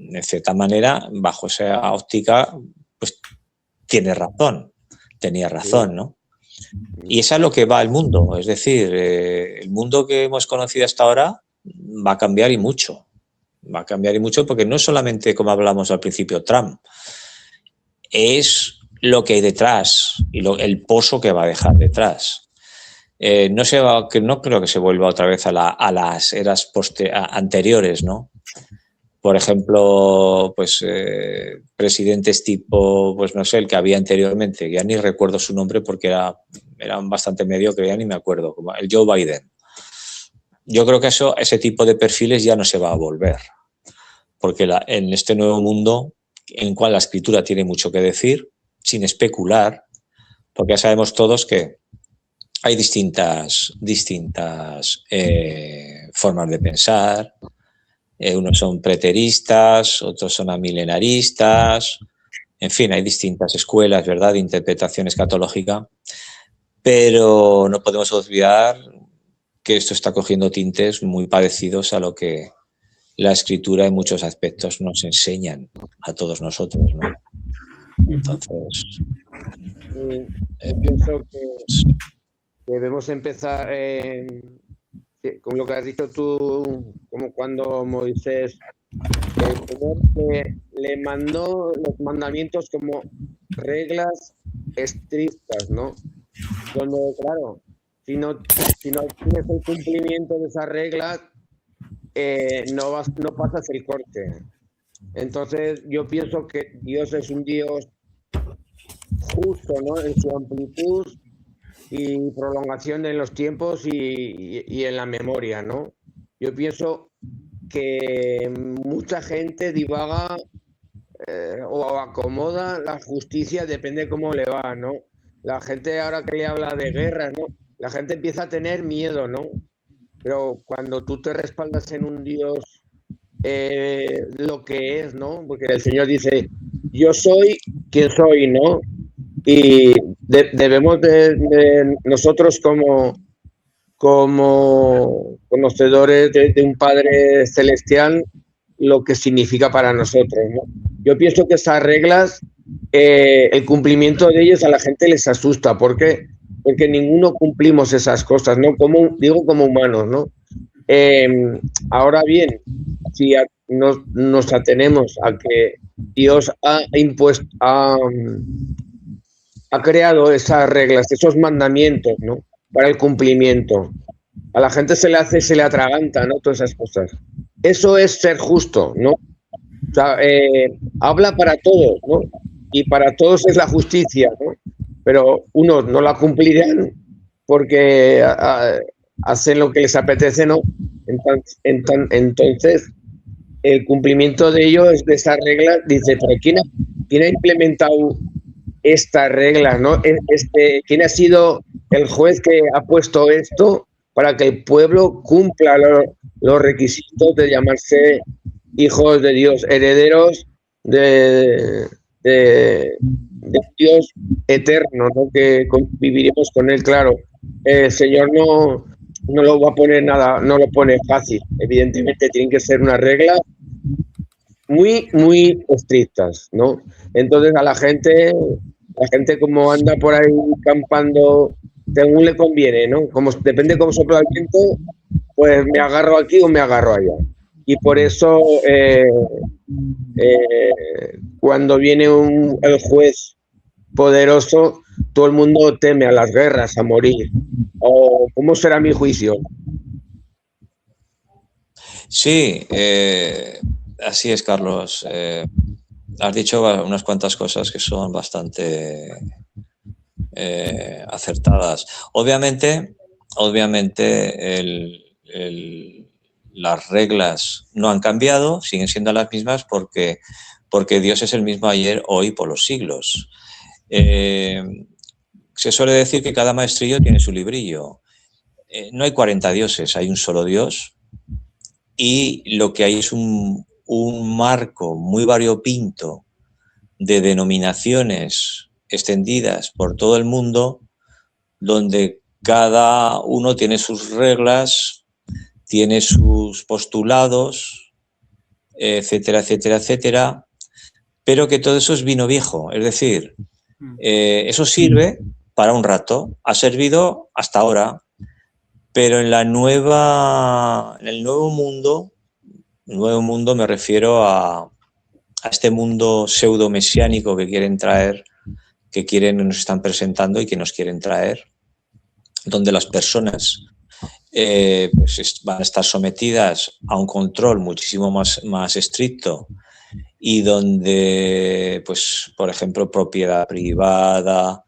Speaker 1: de cierta manera, bajo esa óptica, pues tenía razón, ¿no? Y eso es lo que va el mundo, es decir, el mundo que hemos conocido hasta ahora va a cambiar y mucho. Va a cambiar y mucho porque no es solamente, como hablamos al principio, Trump, es lo que hay detrás y el pozo que va a dejar detrás. No creo que se vuelva otra vez a las eras anteriores, ¿no? Por ejemplo, pues presidentes tipo, pues no sé, el que había anteriormente, ya ni recuerdo su nombre porque era bastante mediocre, ya ni me acuerdo, como el Joe Biden. Yo creo que ese tipo de perfiles ya no se va a volver, porque en este nuevo mundo, en el cual la escritura tiene mucho que decir, sin especular, porque ya sabemos todos que hay distintas formas de pensar. Unos son preteristas, otros son amilenaristas, en fin, hay distintas escuelas, ¿verdad?, de interpretación escatológica, pero no podemos olvidar que esto está cogiendo tintes muy parecidos a lo que la escritura en muchos aspectos nos enseñan a todos nosotros, ¿no? Entonces,
Speaker 3: yo pienso que debemos empezar con lo que has dicho tú, como cuando Moisés, el Señor le mandó los mandamientos como reglas estrictas, ¿no? Donde, claro, si no tienes el cumplimiento de esas reglas, no pasas el corte. Entonces, yo pienso que Dios es un Dios justo, ¿no? En su amplitud y prolongación en los tiempos y en la memoria, ¿no? Yo pienso que mucha gente divaga o acomoda la justicia, depende cómo le va, ¿no? La gente ahora que le habla de guerras, ¿no? La gente empieza a tener miedo, ¿no? Pero cuando tú te respaldas en un Dios lo que es, ¿no? Porque el Señor dice, yo soy quien soy, ¿no? Y debemos de nosotros como conocedores de un Padre Celestial lo que significa para nosotros, ¿no? Yo pienso que esas reglas, el cumplimiento de ellas a la gente les asusta. ¿Por qué? Porque ninguno cumplimos esas cosas, ¿no? Digo como humanos, ¿no? Ahora bien, si nos atenemos a que Dios ha impuesto, ha creado esas reglas, esos mandamientos, ¿no? Para el cumplimiento. A la gente se le atraganta, ¿no? Todas esas cosas. Eso es ser justo, ¿no? O sea, habla para todos, ¿no? Y para todos es la justicia, ¿no? Pero unos no la cumplirán porque hacen lo que les apetece, ¿no? Entonces, el cumplimiento de ellos, de esas reglas, dice, pero ¿quién ha implementado esta regla, ¿no? ¿Quién ha sido el juez que ha puesto esto para que el pueblo cumpla los requisitos de llamarse hijos de Dios, herederos de Dios eterno, ¿no? Que viviremos con él, claro. El Señor no lo va a poner nada, no lo pone fácil. Evidentemente tienen que ser unas reglas muy, muy estrictas, ¿no? Entonces a la gente como anda por ahí campando según le conviene, ¿no? Como depende cómo sopla el viento, pues me agarro aquí o me agarro allá. Y por eso cuando viene el juez poderoso, todo el mundo teme a las guerras, a morir. ¿O cómo será mi juicio?
Speaker 1: Sí, así es, Carlos. Has dicho unas cuantas cosas que son bastante acertadas. Obviamente las reglas no han cambiado, siguen siendo las mismas porque Dios es el mismo ayer, hoy, por los siglos. Se suele decir que cada maestrillo tiene su librillo. No hay 40 dioses, hay un solo Dios, y lo que hay es un marco muy variopinto de denominaciones extendidas por todo el mundo, donde cada uno tiene sus reglas, tiene sus postulados, etcétera, etcétera, etcétera, pero que todo eso es vino viejo, es decir, eso sirve para un rato, ha servido hasta ahora, pero en el nuevo mundo me refiero a este mundo pseudo-mesiánico que quieren traer, que nos están presentando y que nos quieren traer, donde las personas pues van a estar sometidas a un control muchísimo más estricto, y donde, pues, por ejemplo, propiedad privada,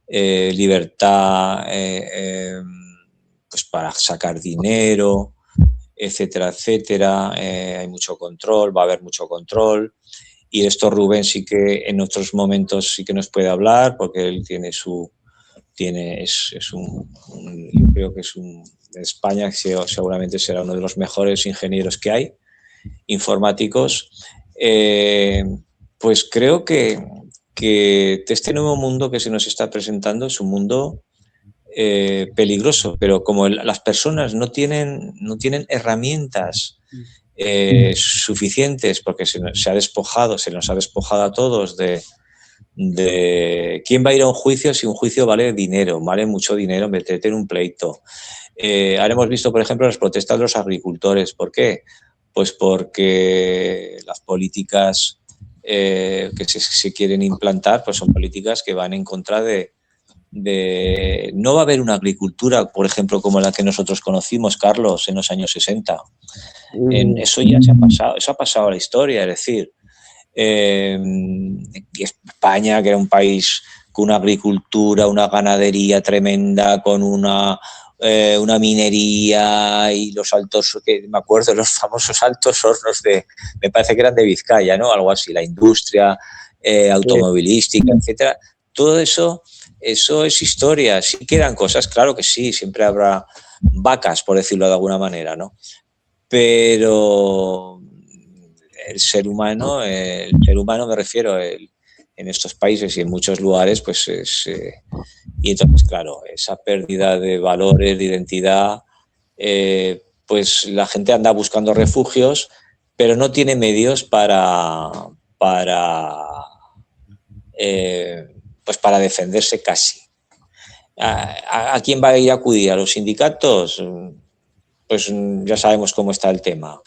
Speaker 1: libertad pues para sacar dinero, etcétera, etcétera. Hay mucho control, va a haber mucho control. Y esto Rubén sí que en otros momentos sí que nos puede hablar, porque él tiene yo creo que en España seguramente será uno de los mejores ingenieros que hay, informáticos. Pues creo que este nuevo mundo que se nos está presentando es un mundo peligroso, pero como las personas no tienen herramientas suficientes, porque se nos ha despojado a todos de quién va a ir a un juicio si un juicio vale dinero, vale mucho dinero, meterte en un pleito. Ahora hemos visto, por ejemplo, las protestas de los agricultores. ¿Por qué? Pues porque las políticas que se quieren implantar pues son políticas que van en contra de... No va a haber una agricultura, por ejemplo, como la que nosotros conocimos, Carlos, en los años 60. Eso ya se ha pasado, eso ha pasado a la historia. Es decir, España, que era un país con una agricultura, una ganadería tremenda, con una minería y los altos, que me acuerdo, los famosos altos hornos me parece que eran de Vizcaya, ¿no? Algo así, la industria automovilística, etcétera. Todo eso es historia. Sí quedan cosas, claro que sí, siempre habrá vacas, por decirlo de alguna manera, ¿no? Pero el ser humano me refiero, en estos países y en muchos lugares, pues y entonces, claro, esa pérdida de valores, de identidad, pues la gente anda buscando refugios, pero no tiene medios para defenderse casi. ¿A quién va a ir a acudir? ¿A los sindicatos? Pues ya sabemos cómo está el tema.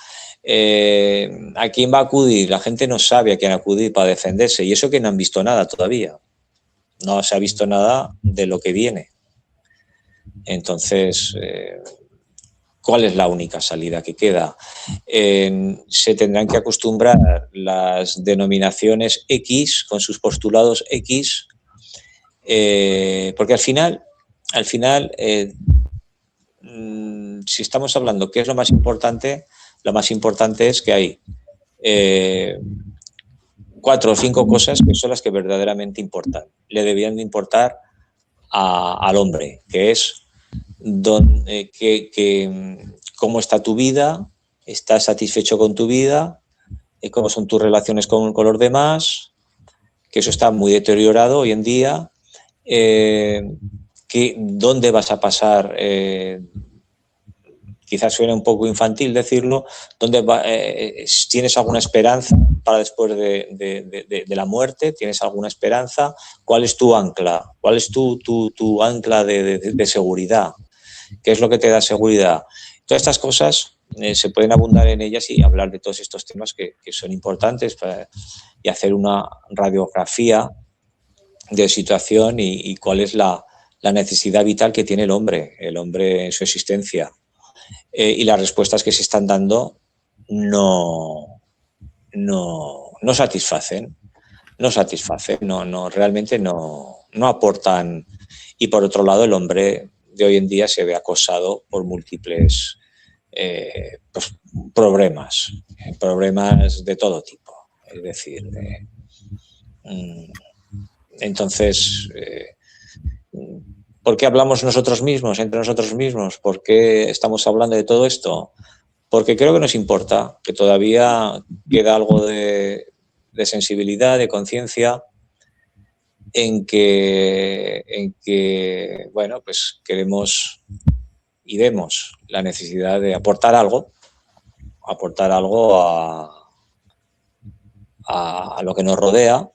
Speaker 1: ¿A quién va a acudir? La gente no sabe a quién acudir para defenderse, y eso que no han visto nada todavía. No se ha visto nada de lo que viene. Entonces, ¿cuál es la única salida que queda? Se tendrán que acostumbrar las denominaciones X con sus postulados X, porque al final, si estamos hablando qué es lo más importante es que hay 4 o 5 cosas que son las que verdaderamente importan. Le debían de importar al hombre, que es cómo está tu vida, estás satisfecho con tu vida, cómo son tus relaciones con los demás, que eso está muy deteriorado hoy en día, dónde vas a pasar, quizás suene un poco infantil decirlo, ¿tienes alguna esperanza para después de la muerte? ¿Tienes alguna esperanza? ¿Cuál es tu ancla? ¿Cuál es tu ancla de seguridad? ¿Qué es lo que te da seguridad? Todas estas cosas se pueden abundar en ellas y hablar de todos estos temas que son importantes y hacer una radiografía de situación y cuál es la necesidad vital que tiene el hombre en su existencia. Y las respuestas que se están dando no satisfacen, realmente no aportan. Y por otro lado, el hombre de hoy en día se ve acosado por múltiples pues problemas de todo tipo. Es decir, entonces, ¿por qué hablamos nosotros mismos, entre nosotros mismos? ¿Por qué estamos hablando de todo esto? Porque creo que nos importa, que todavía queda algo de sensibilidad, de conciencia, en que, bueno, pues queremos y vemos la necesidad de aportar algo a lo que nos rodea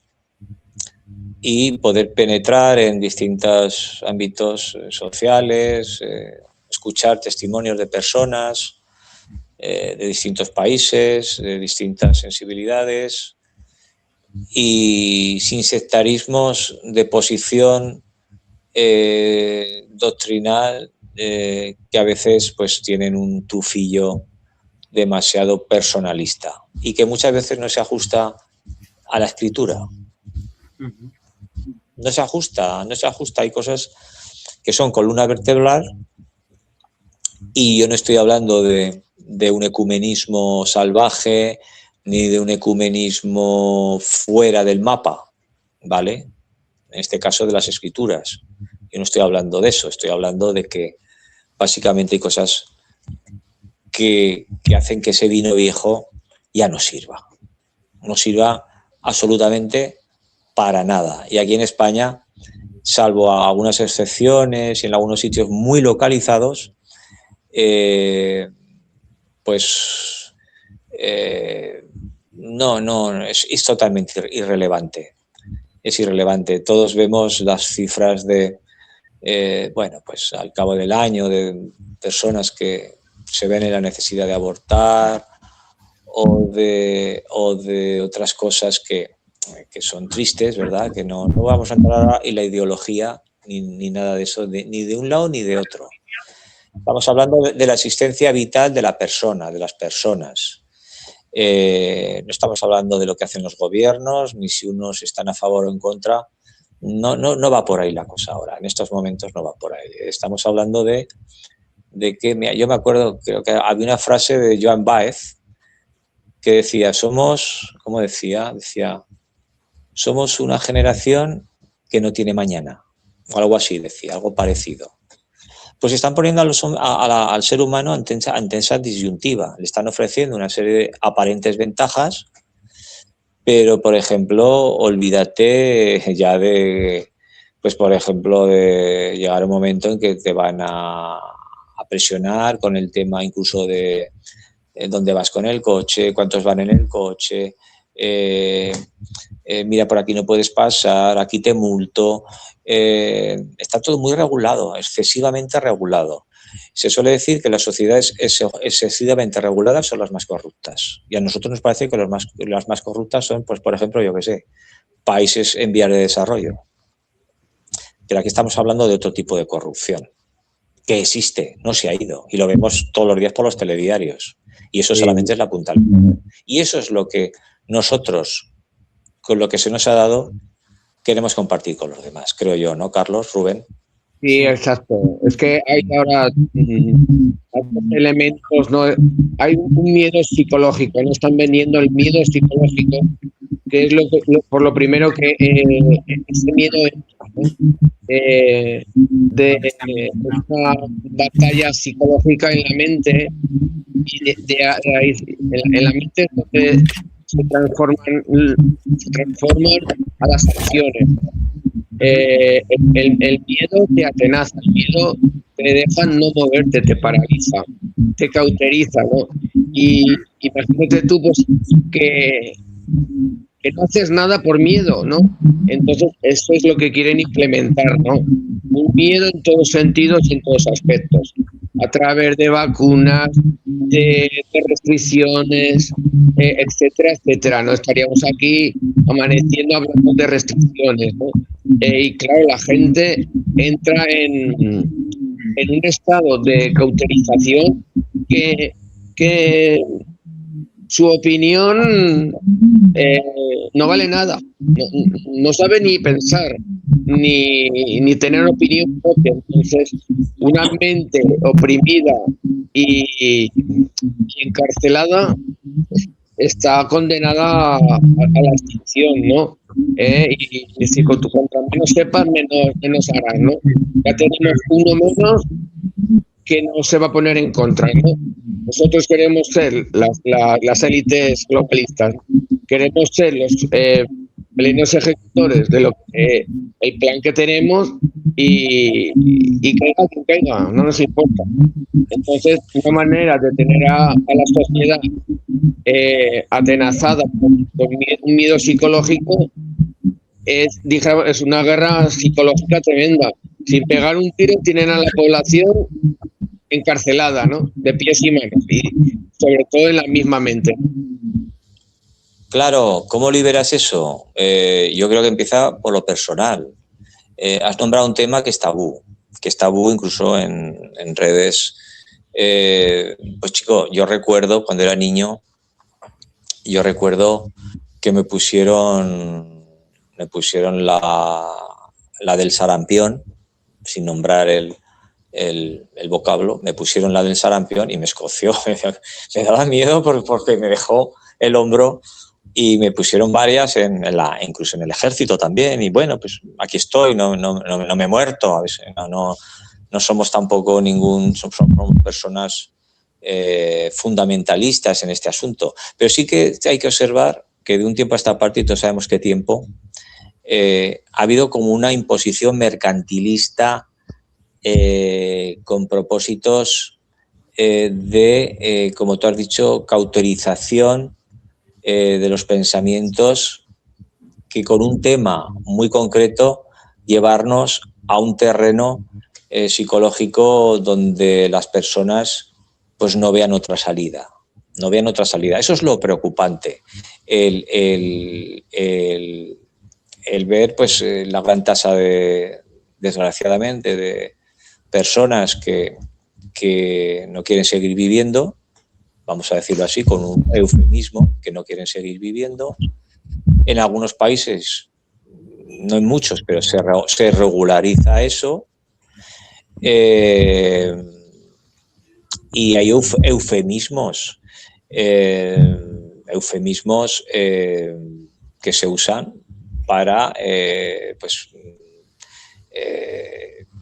Speaker 1: y poder penetrar en distintos ámbitos sociales, escuchar testimonios de personas de distintos países, de distintas sensibilidades y sin sectarismos de posición doctrinal que a veces pues tienen un tufillo demasiado personalista y que muchas veces no se ajusta a la escritura. No se ajusta. Hay cosas que son columna vertebral y yo no estoy hablando de un ecumenismo salvaje ni de un ecumenismo fuera del mapa, ¿vale? En este caso de las escrituras. Yo no estoy hablando de eso, estoy hablando de que básicamente hay cosas que hacen que ese vino viejo ya no sirva. No sirva absolutamente para nada. Y aquí en España, salvo a algunas excepciones y en algunos sitios muy localizados, no, es totalmente irrelevante. Es irrelevante. Todos vemos las cifras de, bueno, pues al cabo del año, de personas que se ven en la necesidad de abortar o de otras cosas que son tristes, ¿verdad? Que no vamos a entrar ahora en la ideología ni nada de eso, ni de un lado ni de otro. Estamos hablando de la existencia vital de la persona, de las personas. No estamos hablando de lo que hacen los gobiernos, ni si unos están a favor o en contra. No va por ahí la cosa ahora. En estos momentos no va por ahí. Estamos hablando de que, yo me acuerdo, creo que había una frase de Joan Baez que decía, ¿cómo decía? Decía, somos una generación que no tiene mañana. O algo así decía, algo parecido. Pues están poniendo al ser humano ante esa disyuntiva. Le están ofreciendo una serie de aparentes ventajas, pero, por ejemplo, olvídate ya de, pues, por ejemplo, de llegar un momento en que te van a presionar con el tema incluso de dónde vas con el coche, cuántos van en el coche, mira, por aquí no puedes pasar, aquí te multo. Está todo muy regulado, excesivamente regulado. Se suele decir que las sociedades excesivamente reguladas son las más corruptas. Y a nosotros nos parece que las más corruptas son, pues, por ejemplo, yo qué sé, países en vías de desarrollo. Pero aquí estamos hablando de otro tipo de corrupción que existe, no se ha ido. Y lo vemos todos los días por los telediarios. Y eso solamente es la punta del iceberg. Y eso es lo que nosotros, con lo que se nos ha dado, queremos compartir con los demás, creo yo, ¿no, Carlos, Rubén?
Speaker 3: Sí, exacto. Es que hay ahora elementos, ¿no? Hay un miedo psicológico, no están vendiendo el miedo psicológico, que es por lo primero que ese miedo de una batalla psicológica en la mente y en la mente es donde se transforman a las acciones. El miedo te atenaza, el miedo te deja no moverte, te paraliza, te cauteriza, ¿no? Y imagínate tú, pues, que no haces nada por miedo, ¿no? Entonces, eso es lo que quieren implementar, ¿no? Un miedo en todos sentidos y en todos aspectos, a través de vacunas, de restricciones, etcétera, etcétera. No estaríamos aquí amaneciendo hablando de restricciones, ¿no? Y claro, la gente entra en un estado de cauterización que su opinión no vale nada, no sabe ni pensar, ni tener opinión propia. Entonces, una mente oprimida y encarcelada está condenada a la extinción, ¿no? Y si cuanto menos sepas, menos harás, ¿no? Ya tenemos uno menos que no se va a poner en contra, ¿no? Nosotros queremos ser las élites globalistas, queremos ser los plenos ejecutores de lo que el plan que tenemos y caiga quien caiga, no nos importa. Entonces, una manera de tener a la sociedad atenazada por un miedo psicológico es una guerra psicológica tremenda. Sin pegar un tiro tienen a la población encarcelada, ¿no? De pies y manos, y sobre todo en la misma mente.
Speaker 1: Claro, ¿cómo liberas eso? Yo creo que empieza por lo personal. Has nombrado un tema que es tabú incluso en redes. Pues chico, yo recuerdo cuando era niño, que me pusieron la del sarampión, sin nombrar el vocablo, me pusieron la del sarampión y me escoció. Me daba miedo porque me dejó el hombro y me pusieron varias incluso en el ejército también. Y bueno, pues aquí estoy, no me he muerto. A veces, no somos tampoco somos personas fundamentalistas en este asunto. Pero sí que hay que observar que de un tiempo a esta parte, y todos sabemos qué tiempo, ha habido como una imposición mercantilista con propósitos de, como tú has dicho, cauterización de los pensamientos, que con un tema muy concreto llevarnos a un terreno psicológico donde las personas pues no vean otra salida. Eso es lo preocupante, el ver pues la gran tasa desgraciadamente, de personas que no quieren seguir viviendo, vamos a decirlo así, con un eufemismo, que no quieren seguir viviendo. En algunos países, no en muchos, pero se regulariza eso. Y hay eufemismos que se usan para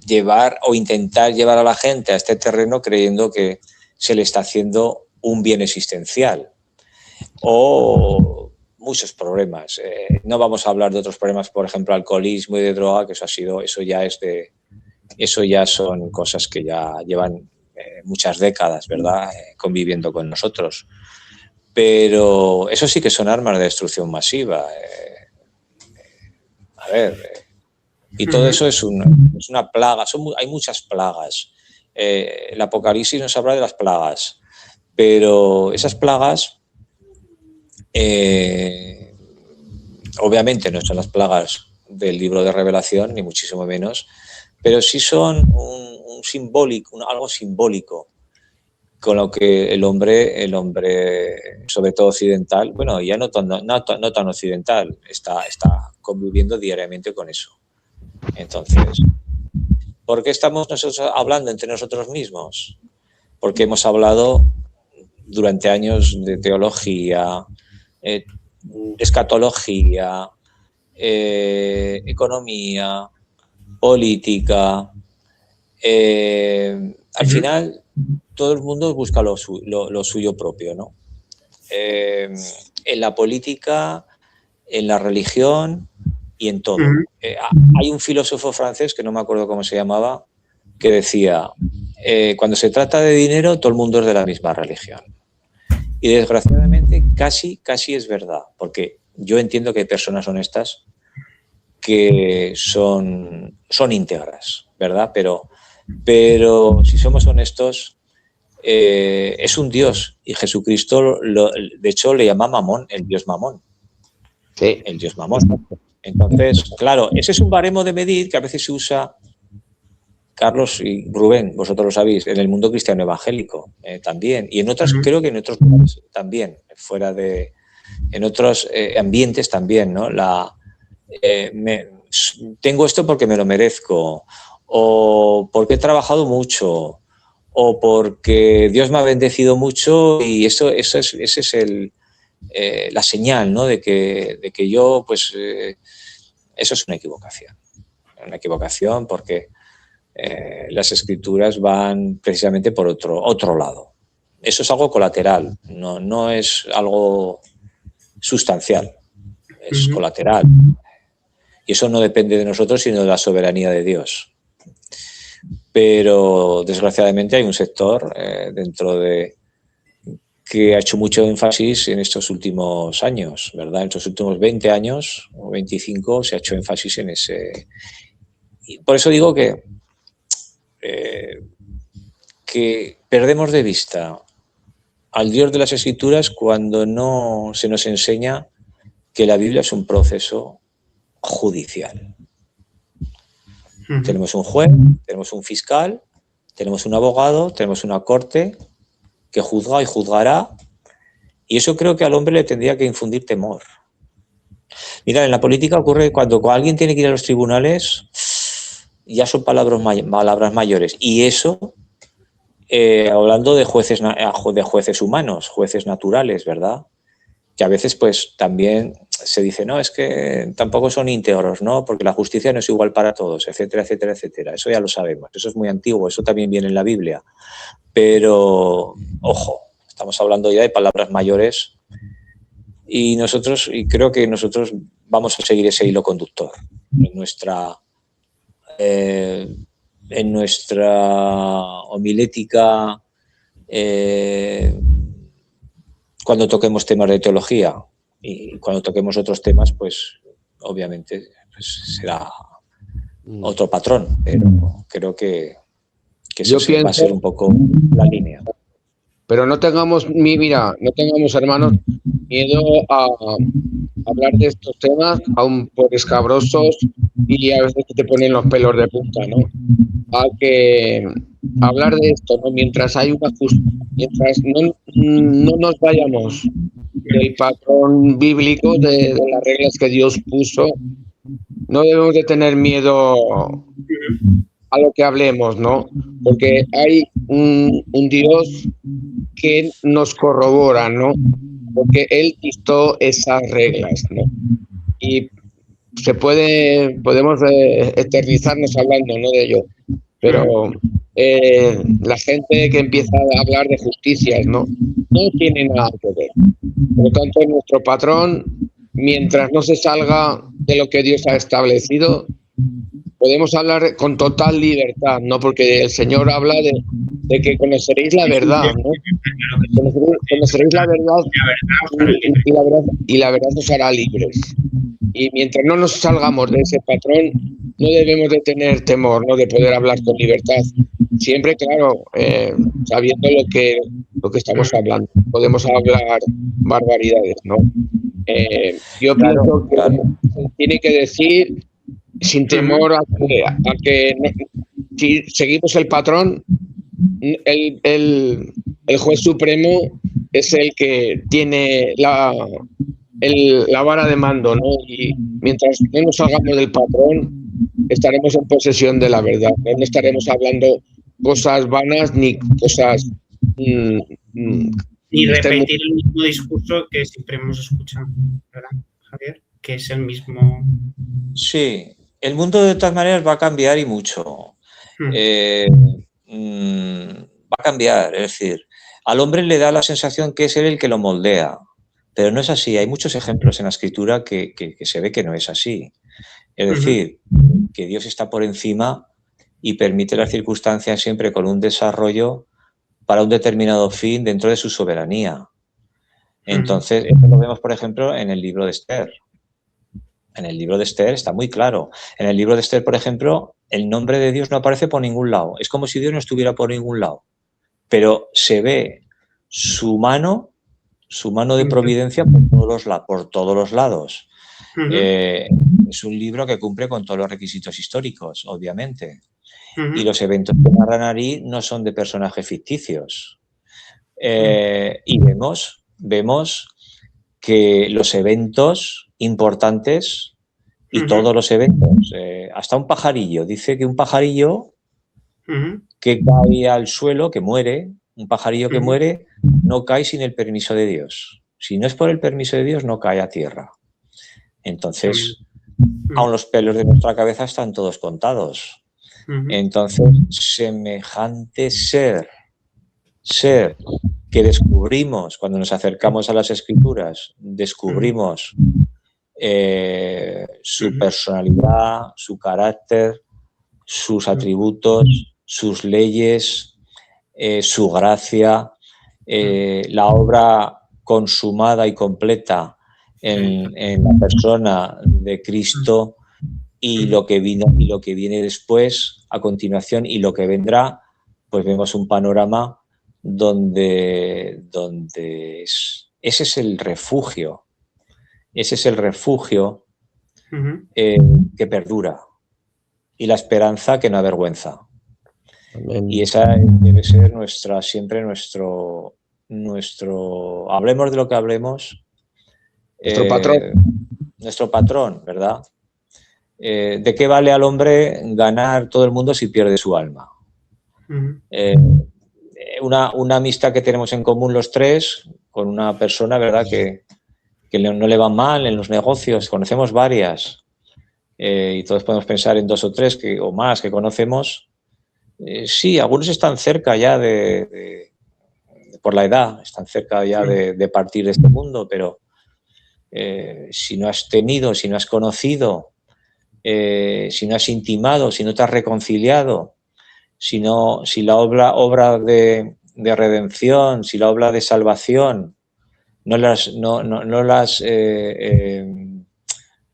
Speaker 1: llevar o intentar llevar a la gente a este terreno creyendo que se le está haciendo un bien existencial, o muchos problemas. No vamos a hablar de otros problemas, por ejemplo, alcoholismo y de droga, que eso ya son cosas que ya llevan muchas décadas, ¿verdad?, conviviendo con nosotros. Pero eso sí que son armas de destrucción masiva. Y todo eso es una plaga. Hay muchas plagas. El Apocalipsis nos habla de las plagas, pero esas plagas obviamente no son las plagas del libro de Revelación, ni muchísimo menos, pero sí son algo simbólico, con lo que el hombre, sobre todo occidental, bueno, ya no tan occidental, está conviviendo diariamente con eso. Entonces, ¿por qué estamos nosotros hablando entre nosotros mismos? Porque hemos hablado durante años de teología, escatología, economía, política. Al final, todo el mundo busca lo suyo propio, ¿no? En la política, en la religión y en todo. Hay un filósofo francés, que no me acuerdo cómo se llamaba, que decía, cuando se trata de dinero, todo el mundo es de la misma religión. Y desgraciadamente casi es verdad, porque yo entiendo que hay personas honestas que son íntegras, ¿verdad? Pero si somos honestos, es un Dios, y Jesucristo de hecho le llama Mamón, el Dios Mamón. Sí. El Dios Mamón. Entonces, claro, ese es un baremo de medir que a veces se usa, Carlos y Rubén, vosotros lo sabéis, en el mundo cristiano evangélico también, y en otras, creo que en otros lugares también, en otros ambientes también, ¿no? Tengo esto porque me lo merezco, o porque he trabajado mucho, o porque Dios me ha bendecido mucho y ese es la señal, ¿no? de que yo, pues, eso es una equivocación. Una equivocación porque las escrituras van precisamente por otro lado. Eso es algo colateral, no es algo sustancial, es colateral. Y eso no depende de nosotros, sino de la soberanía de Dios. Pero desgraciadamente hay un sector dentro de que ha hecho mucho énfasis en estos últimos años, ¿verdad? En estos últimos 20 años o 25 se ha hecho énfasis en ese. Y por eso digo que perdemos de vista al Dios de las Escrituras cuando no se nos enseña que la Biblia es un proceso judicial. Tenemos un juez, tenemos un fiscal, tenemos un abogado, tenemos una corte que juzga y juzgará, y eso creo que al hombre le tendría que infundir temor. Mira, en la política ocurre cuando alguien tiene que ir a los tribunales, ya son palabras mayores, y eso hablando de jueces humanos, jueces naturales, ¿verdad? Que a veces pues también se dice, no, es que tampoco son íntegros, ¿no? Porque la justicia no es igual para todos, etcétera, etcétera, etcétera. Eso ya lo sabemos, eso es muy antiguo, eso también viene en la Biblia. Pero, ojo, estamos hablando ya de palabras mayores y creo que nosotros vamos a seguir ese hilo conductor en nuestra homilética, cuando toquemos temas de teología y cuando toquemos otros temas, pues obviamente pues, será otro patrón, pero creo que eso va a ser un poco la línea.
Speaker 3: Pero no tengamos, hermanos, miedo a hablar de estos temas, aun por escabrosos y a veces te ponen los pelos de punta, ¿no? A que hablar de esto, ¿no? Mientras hay mientras no nos vayamos del patrón bíblico, de las reglas que Dios puso, no debemos de tener miedo a lo que hablemos, ¿no? Porque hay un Dios que nos corrobora, ¿no? Porque Él dictó esas reglas, ¿no? Y podemos eternizarnos hablando, ¿no? De ello. Pero la gente que empieza a hablar de justicias, ¿no? No tiene nada que ver. Por lo tanto, nuestro patrón, mientras no se salga de lo que Dios ha establecido, podemos hablar con total libertad, ¿no? Porque el Señor habla de que conoceréis la verdad, ¿no? Conoceréis la verdad y la verdad os hará libres. Y mientras no nos salgamos de ese patrón, no debemos de tener temor, ¿no? De poder hablar con libertad. Siempre, claro, sabiendo lo que estamos hablando. Podemos hablar barbaridades, ¿no? Yo pienso que se tiene que decir sin temor a que si seguimos el patrón, el juez supremo es el que tiene la vara de mando, ¿no? Y mientras no nos salgamos del patrón, estaremos en posesión de la verdad. No estaremos hablando cosas vanas ni cosas...
Speaker 2: Ni repetir el mismo discurso que siempre hemos escuchado, ¿verdad, Javier? Que es el mismo...
Speaker 1: Sí, el mundo de todas maneras va a cambiar y mucho. Va a cambiar, es decir, al hombre le da la sensación que es él el que lo moldea, pero no es así. Hay muchos ejemplos en la Escritura que se ve que no es así. Es decir, que Dios está por encima y permite las circunstancias siempre con un desarrollo para un determinado fin dentro de su soberanía. Entonces, esto lo vemos, por ejemplo, en el libro de Esther. En el libro de Esther está muy claro. En el libro de Esther, por ejemplo, el nombre de Dios no aparece por ningún lado. Es como si Dios no estuviera por ningún lado. Pero se ve su mano de providencia por todos los lados. Es un libro que cumple con todos los requisitos históricos, obviamente. Y los eventos que narran ahí no son de personajes ficticios. Y vemos que los eventos importantes y todos los eventos, hasta un pajarillo, dice que un pajarillo que cae al suelo, que muere, un pajarillo que muere, no cae sin el permiso de Dios. Si no es por el permiso de Dios, no cae a tierra. Entonces, aun los pelos de nuestra cabeza están todos contados. Entonces, semejante ser que descubrimos cuando nos acercamos a las Escrituras, descubrimos su personalidad, su carácter, sus atributos, sus leyes, su gracia, la obra consumada y completa en la persona de Cristo y lo que vino y lo que viene después, a continuación, y lo que vendrá, pues vemos un panorama donde ese es el refugio. Ese es el refugio que perdura y la esperanza que no avergüenza. Amén. Y esa debe ser siempre nuestro, hablemos de lo que hablemos,
Speaker 3: nuestro patrón.
Speaker 1: Nuestro patrón, ¿verdad? ¿De qué vale al hombre ganar todo el mundo si pierde su alma? Una amistad que tenemos en común los tres, con una persona, ¿verdad?, que no le va mal en los negocios, conocemos varias, y todos podemos pensar en 2 o 3 o más que conocemos. Sí, algunos están cerca ya por la edad, están cerca ya de partir de este mundo, pero si no has tenido, si no has conocido, si no has intimado, si no te has reconciliado, si la obra de redención, si la obra de salvación no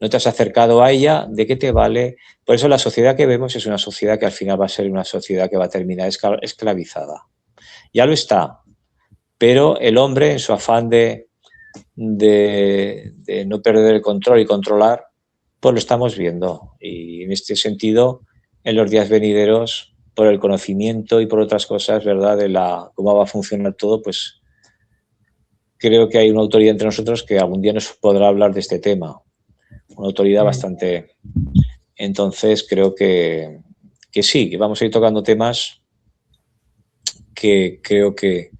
Speaker 1: te has acercado a ella, ¿de qué te vale? Por eso la sociedad que vemos es una sociedad que al final va a ser una sociedad que va a terminar esclavizada. Ya lo está, pero el hombre, en su afán de no perder el control y controlar, pues lo estamos viendo. Y en este sentido, en los días venideros, por el conocimiento y por otras cosas, ¿verdad?, de cómo va a funcionar todo, pues creo que hay una autoridad entre nosotros que algún día nos podrá hablar de este tema. Una autoridad bastante... Entonces, creo que sí, que vamos a ir tocando temas que creo que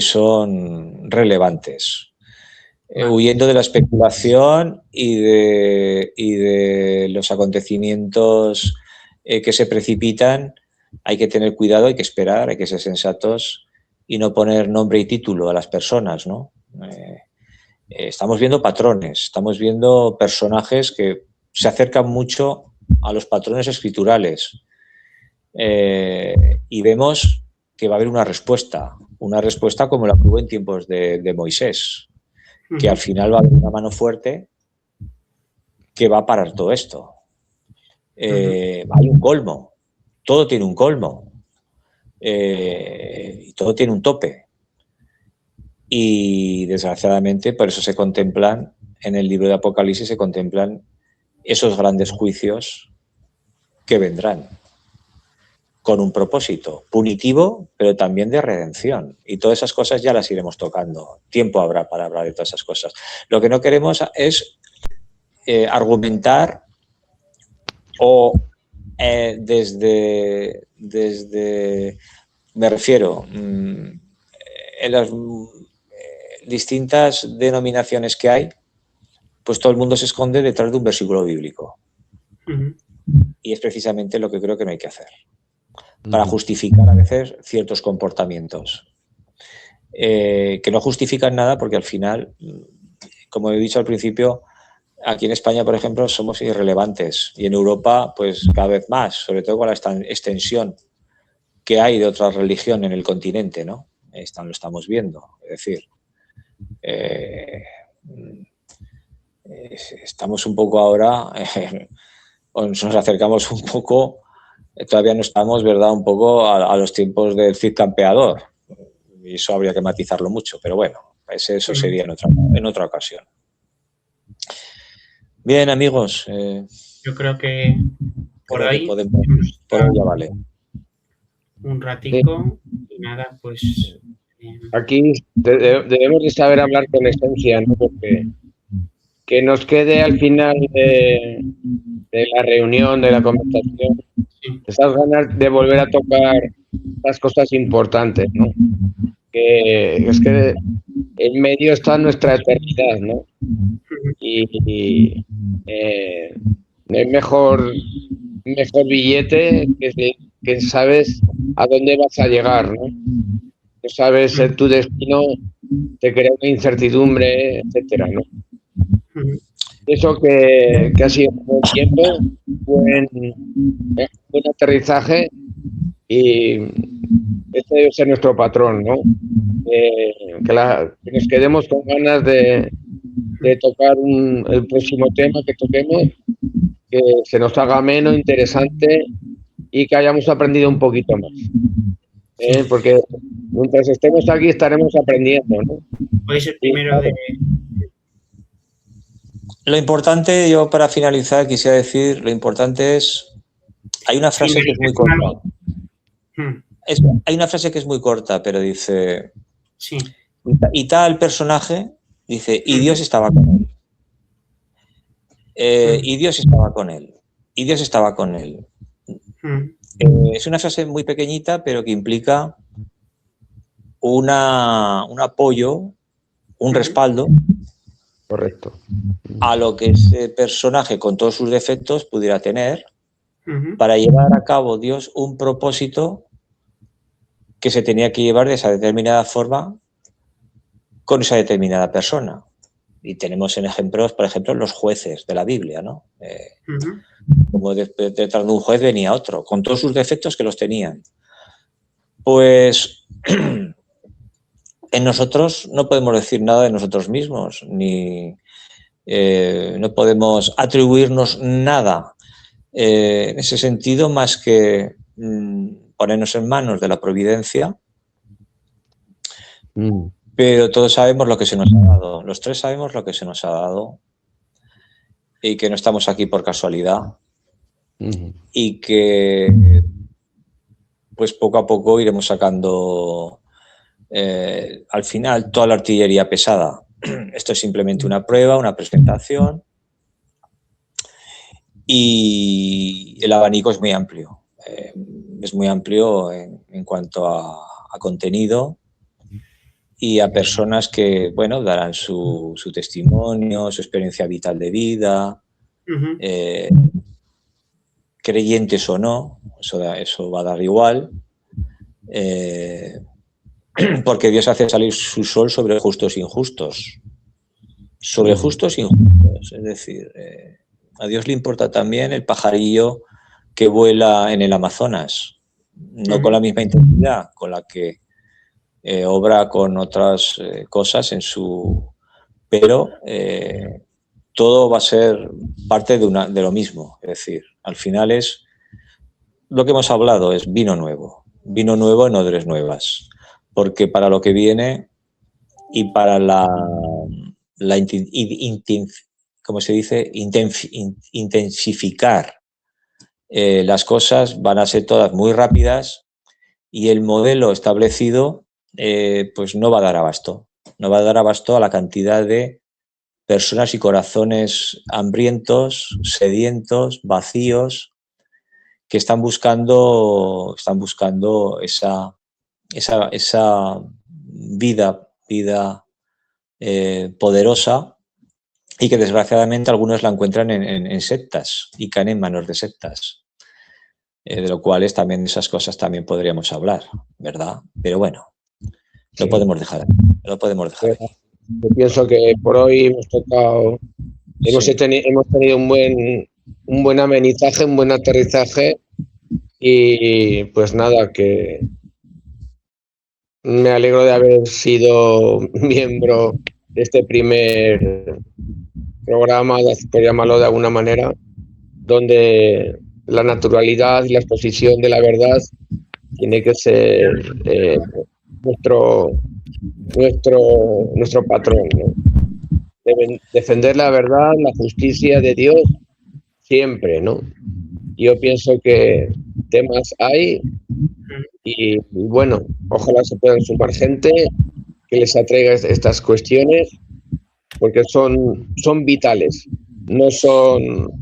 Speaker 1: son relevantes. Huyendo de la especulación y de los acontecimientos que se precipitan, hay que tener cuidado, hay que esperar, hay que ser sensatos y no poner nombre y título a las personas, ¿no? Estamos viendo patrones, estamos viendo personajes que se acercan mucho a los patrones escriturales y vemos que va a haber una respuesta como la que hubo en tiempos de Moisés, que al final va a haber una mano fuerte que va a parar todo esto. Hay un colmo, todo tiene un colmo y todo tiene un tope. Y desgraciadamente por eso se contemplan, en el libro de Apocalipsis se contemplan esos grandes juicios que vendrán con un propósito punitivo, pero también de redención. Y todas esas cosas ya las iremos tocando. Tiempo habrá para hablar de todas esas cosas. Lo que no queremos es argumentar o desde me refiero, en las distintas denominaciones que hay, pues todo el mundo se esconde detrás de un versículo bíblico. Y es precisamente lo que creo que no hay que hacer, para justificar a veces ciertos comportamientos que no justifican nada, porque al final, como he dicho al principio, aquí en España, por ejemplo, somos irrelevantes, y en Europa pues cada vez más, sobre todo con la extensión que hay de otra religión en el continente, ¿no? Lo estamos viendo, es decir, estamos un poco ahora, nos acercamos un poco, todavía no estamos, ¿verdad?, un poco a los tiempos del Cid campeador, y eso habría que matizarlo mucho, pero bueno, eso sería en otra ocasión. Bien, amigos.
Speaker 2: Yo creo que por ahí
Speaker 1: ya vale.
Speaker 2: Un ratico y nada, pues...
Speaker 3: Aquí debemos de saber hablar con esencia, ¿no? Porque que nos quede al final de la reunión, de la conversación, esas ganas de volver a tocar las cosas importantes, ¿no? Que es que en medio está nuestra eternidad, ¿no? Y no hay mejor billete que sabes a dónde vas a llegar, ¿no? Que sabes tu destino, te crea una incertidumbre, etcétera, ¿no? Eso que ha sido un buen tiempo, buen aterrizaje, y este debe ser nuestro patrón, ¿no? Que nos quedemos con ganas de tocar el próximo tema que toquemos, que se nos haga ameno, interesante y que hayamos aprendido un poquito más. Porque mientras estemos aquí estaremos aprendiendo, ¿no?
Speaker 2: Podéis ser primero de...
Speaker 1: Lo importante, yo para finalizar quisiera decir, lo importante es, hay una frase que es muy corta. Hay una frase que es muy corta, pero dice,
Speaker 2: sí.
Speaker 1: Y tal personaje, dice, y Dios estaba con él. Y Dios estaba con él. Y Dios estaba con él. Es una frase muy pequeñita, pero que implica un apoyo, un respaldo.
Speaker 3: Correcto.
Speaker 1: A lo que ese personaje, con todos sus defectos, pudiera tener para llevar a cabo Dios un propósito que se tenía que llevar de esa determinada forma con esa determinada persona. Y tenemos en ejemplos, por ejemplo, los jueces de la Biblia, ¿no? Como detrás de un juez venía otro, con todos sus defectos que los tenían. Pues en nosotros no podemos decir nada de nosotros mismos, ni no podemos atribuirnos nada en ese sentido más que ponernos en manos de la providencia. Pero todos sabemos lo que se nos ha dado. Los tres sabemos lo que se nos ha dado y que no estamos aquí por casualidad y que pues poco a poco iremos sacando al final toda la artillería pesada. Esto es simplemente una prueba, una presentación y el abanico es muy amplio. Es muy amplio en cuanto a contenido y a personas que, bueno, darán su testimonio, su experiencia vital de vida, creyentes o no, eso va a dar igual, porque Dios hace salir su sol sobre justos e injustos. Sobre justos e injustos, es decir, a Dios le importa también el pajarillo que vuela en el Amazonas, no con la misma intensidad con la que obra con otras cosas pero todo va a ser parte de lo mismo, es decir, al final es lo que hemos hablado, es vino nuevo en odres nuevas, porque para lo que viene y para ¿cómo se dice? Intensificar las cosas van a ser todas muy rápidas y el modelo establecido pues no va a dar abasto. No va a dar abasto a la cantidad de personas y corazones hambrientos, sedientos, vacíos, que están buscando esa vida poderosa y que desgraciadamente algunos la encuentran en sectas y caen en manos de sectas. De lo cual también esas cosas también podríamos hablar, ¿verdad? Pero bueno, lo podemos dejar aquí.
Speaker 3: Yo pienso que por hoy hemos tocado, hemos tenido un buen amenizaje, un buen aterrizaje y pues nada, que me alegro de haber sido miembro de este primer programa, por llamarlo de alguna manera, donde la naturalidad y la exposición de la verdad tiene que ser nuestro patrón, ¿no? Defender la verdad, la justicia de Dios siempre, ¿no? Yo pienso que temas hay y bueno, ojalá se puedan sumar gente que les atraiga estas cuestiones porque son vitales, no son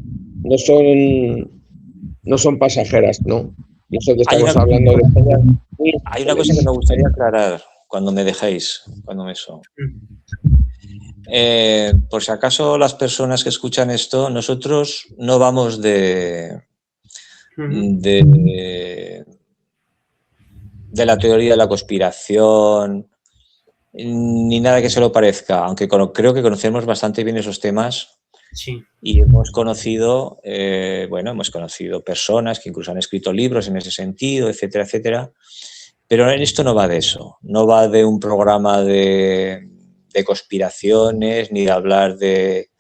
Speaker 3: pasajeras, ¿no? Y eso que
Speaker 1: Hay
Speaker 3: estamos
Speaker 1: una,
Speaker 3: hablando de...
Speaker 1: hay una cosa que me gustaría aclarar cuando me dejéis, por si acaso las personas que escuchan esto, nosotros no vamos de la teoría de la conspiración ni nada que se lo parezca, aunque creo que conocemos bastante bien esos temas.
Speaker 2: Sí.
Speaker 1: Y hemos conocido, hemos conocido personas que incluso han escrito libros en ese sentido, etcétera, etcétera. Pero esto no va de eso, no va de un programa de conspiraciones, ni de hablar de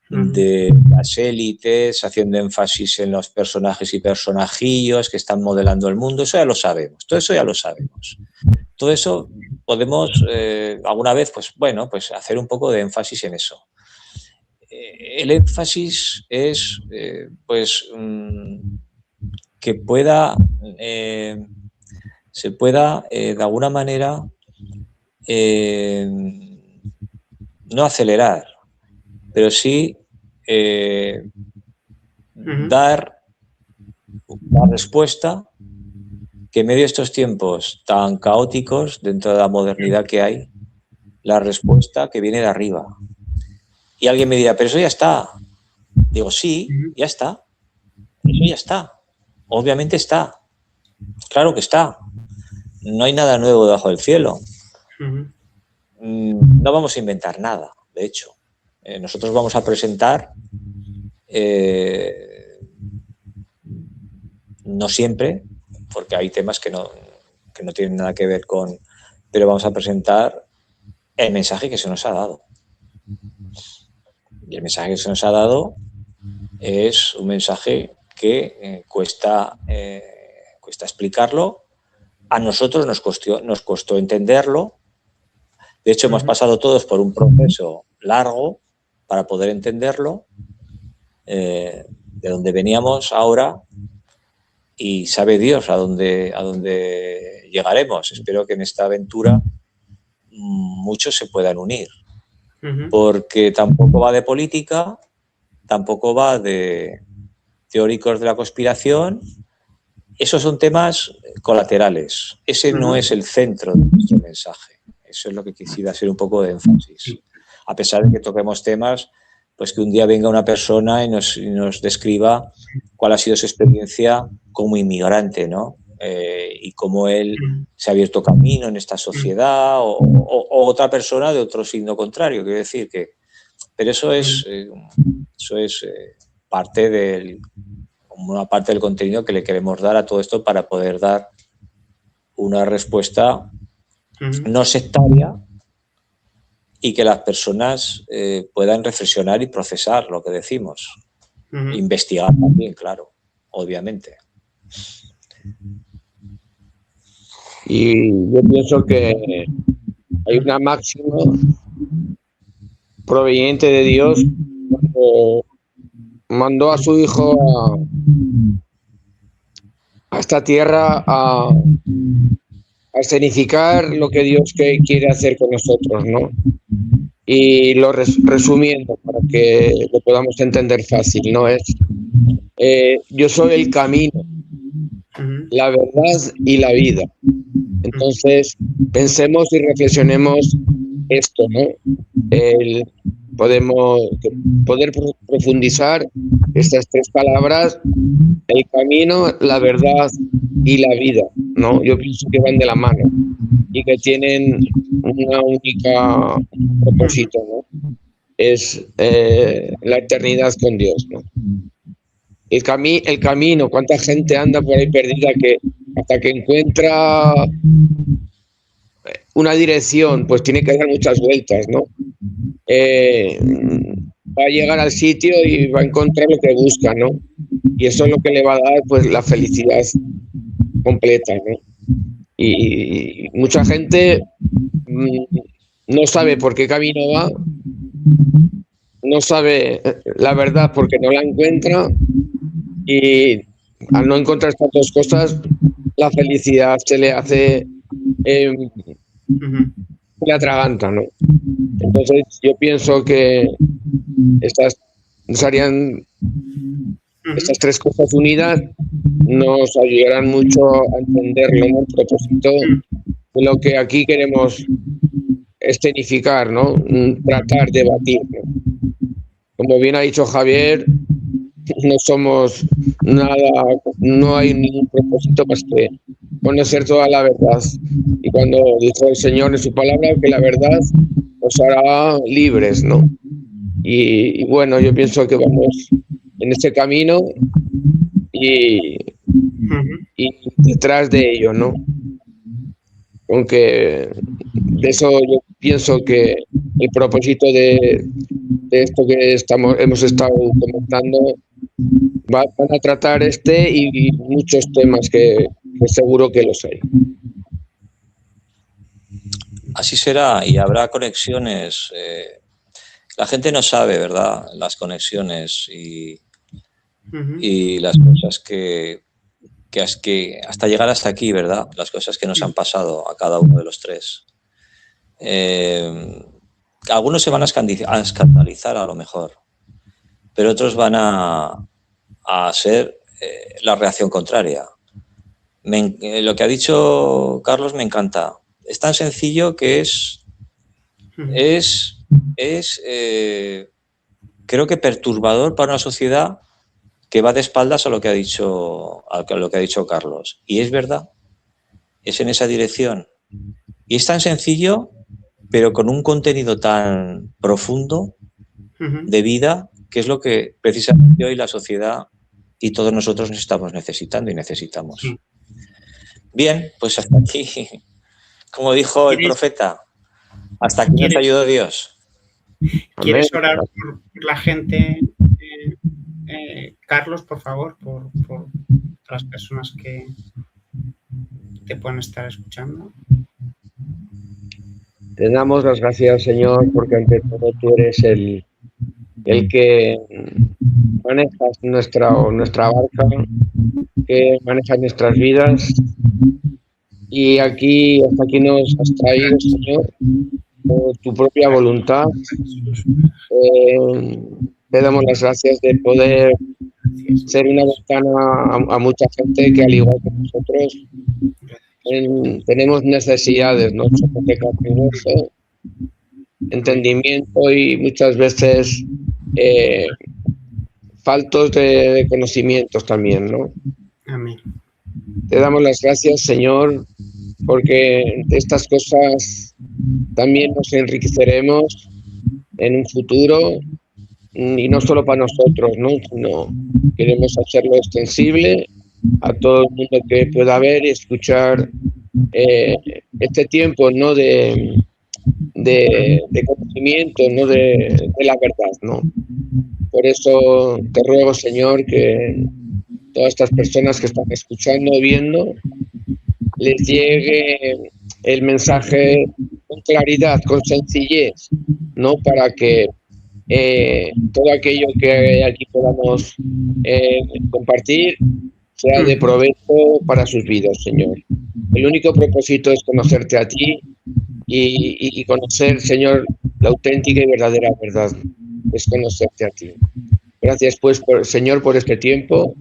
Speaker 1: las élites, haciendo énfasis en los personajes y personajillos que están modelando el mundo. Eso ya lo sabemos, todo eso ya lo sabemos. Todo eso podemos alguna vez, pues hacer un poco de énfasis en eso. El énfasis es que se pueda de alguna manera no acelerar, pero sí dar la respuesta que en medio de estos tiempos tan caóticos dentro de la modernidad que hay, la respuesta que viene de arriba. Y alguien me dirá, pero eso ya está. Digo, sí, ya está. Eso ya está. Obviamente está. Claro que está. No hay nada nuevo debajo del cielo. No vamos a inventar nada, de hecho. Nosotros vamos a presentar, no siempre, porque hay temas que no tienen nada que ver con... Pero vamos a presentar el mensaje que se nos ha dado. Y el mensaje que se nos ha dado es un mensaje que cuesta explicarlo. A nosotros nos costó entenderlo. De hecho, hemos pasado todos por un proceso largo para poder entenderlo, de donde veníamos ahora, y sabe Dios a dónde llegaremos. Espero que en esta aventura muchos se puedan unir, porque tampoco va de política, tampoco va de teóricos de la conspiración. Esos son temas colaterales. Ese no es el centro de nuestro mensaje. Eso es lo que quisiera hacer un poco de énfasis. A pesar de que toquemos temas, pues que un día venga una persona y nos describa cuál ha sido su experiencia como inmigrante, ¿no? Y cómo él se ha abierto camino en esta sociedad, o otra persona de otro signo contrario. Quiero decir que... Pero eso es una parte del contenido que le queremos dar a todo esto para poder dar una respuesta no sectaria y que las personas puedan reflexionar y procesar lo que decimos. Investigar también, claro, obviamente.
Speaker 3: Y yo pienso que hay una máxima proveniente de Dios cuando mandó a su hijo a esta tierra a escenificar lo que Dios quiere hacer con nosotros, ¿no? Y lo resumiendo para que lo podamos entender fácil, ¿no? Es yo soy el camino, la verdad y la vida. Entonces, pensemos y reflexionemos esto, ¿no? Poder profundizar estas tres palabras: el camino, la verdad y la vida, ¿no? Yo pienso que van de la mano y que tienen una única propósito, ¿no? Es la eternidad con Dios, ¿no? El camino, cuánta gente anda por ahí perdida que hasta que encuentra una dirección, pues tiene que dar muchas vueltas, ¿no? Va a llegar al sitio y va a encontrar lo que busca, ¿no? Y eso es lo que le va a dar, pues, la felicidad completa, ¿no? Y mucha gente no sabe por qué camino va, no sabe la verdad porque no la encuentra, y al no encontrar estas dos cosas, la felicidad se le hace le atraganta, ¿no? Entonces yo pienso que estas serían Estas tres cosas unidas nos ayudarán mucho a entenderlo, ¿no? El propósito de lo que aquí queremos escenificar, ¿no? Tratar, debatir, ¿no? Como bien ha dicho Javier, no somos nada, no hay ningún propósito más que conocer toda la verdad. Y cuando dijo el Señor en su palabra que la verdad nos hará libres, ¿no? Y bueno, yo pienso que vamos en este camino y detrás de ello, ¿no? Aunque de eso yo pienso que el propósito de esto que hemos estado comentando van a tratar y muchos temas que seguro que los hay.
Speaker 1: Así será, y habrá conexiones. La gente no sabe, ¿verdad?, las conexiones y las cosas que hasta llegar hasta aquí, ¿verdad?, las cosas que nos han pasado a cada uno de los tres. Algunos se van a escandalizar a lo mejor, pero otros van a ser la reacción contraria. Lo que ha dicho Carlos me encanta. Es tan sencillo que creo que perturbador para una sociedad que va de espaldas a lo que ha dicho Carlos. Y es verdad, es en esa dirección. Y es tan sencillo, pero con un contenido tan profundo de vida, que es lo que precisamente hoy la sociedad y todos nosotros nos estamos necesitando y necesitamos. Bien, pues hasta aquí, como dijo el profeta, hasta aquí nos ayudó Dios.
Speaker 2: ¿Quieres orar por la gente, Carlos, por favor, por las personas que te puedan estar escuchando?
Speaker 3: Te damos las gracias, Señor, porque ante todo tú eres el que manejas nuestra barca, que manejas nuestras vidas. Y hasta aquí nos has traído, Señor, por tu propia voluntad. Te damos las gracias de poder ser una ventana a mucha gente que, al igual que nosotros, tenemos necesidades, ¿no? Somos de carne y hueso, entendimiento y muchas veces faltos de conocimientos también, ¿no?
Speaker 2: Amén.
Speaker 3: Te damos las gracias, Señor, porque de estas cosas también nos enriqueceremos en un futuro, y no solo para nosotros, ¿no? Sino queremos hacerlo extensible a todo el mundo que pueda ver y escuchar este tiempo, ¿no? de conocimiento, ¿no? de la verdad, ¿no? Por eso te ruego, Señor, que todas estas personas que están escuchando o viendo les llegue el mensaje con claridad, con sencillez, ¿no? Para que todo aquello que aquí podamos compartir sea de provecho para sus vidas, Señor. El único propósito es conocerte a ti y conocer, Señor, la auténtica y verdadera verdad, es conocerte a ti. Gracias, pues, Señor, por este tiempo,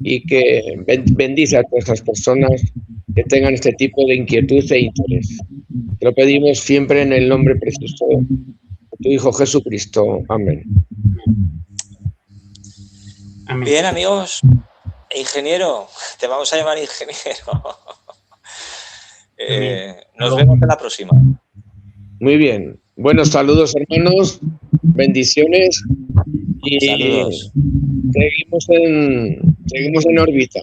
Speaker 3: y que bendice a todas estas personas que tengan este tipo de inquietud e interés. Te lo pedimos siempre en el nombre precioso de tu Hijo Jesucristo. Amén.
Speaker 2: Amén.
Speaker 1: Bien, amigos, ingeniero, te vamos a llamar ingeniero. Nos vemos en la próxima.
Speaker 3: Muy bien. Buenos saludos, hermanos. Bendiciones. Y
Speaker 1: saludos.
Speaker 3: Seguimos en órbita.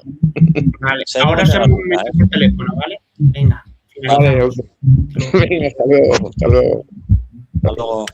Speaker 2: Vale, ahora hacemos un mensaje por teléfono, ¿vale? Venga.
Speaker 3: Vale, okay. Venga, hasta luego.
Speaker 1: Hasta luego.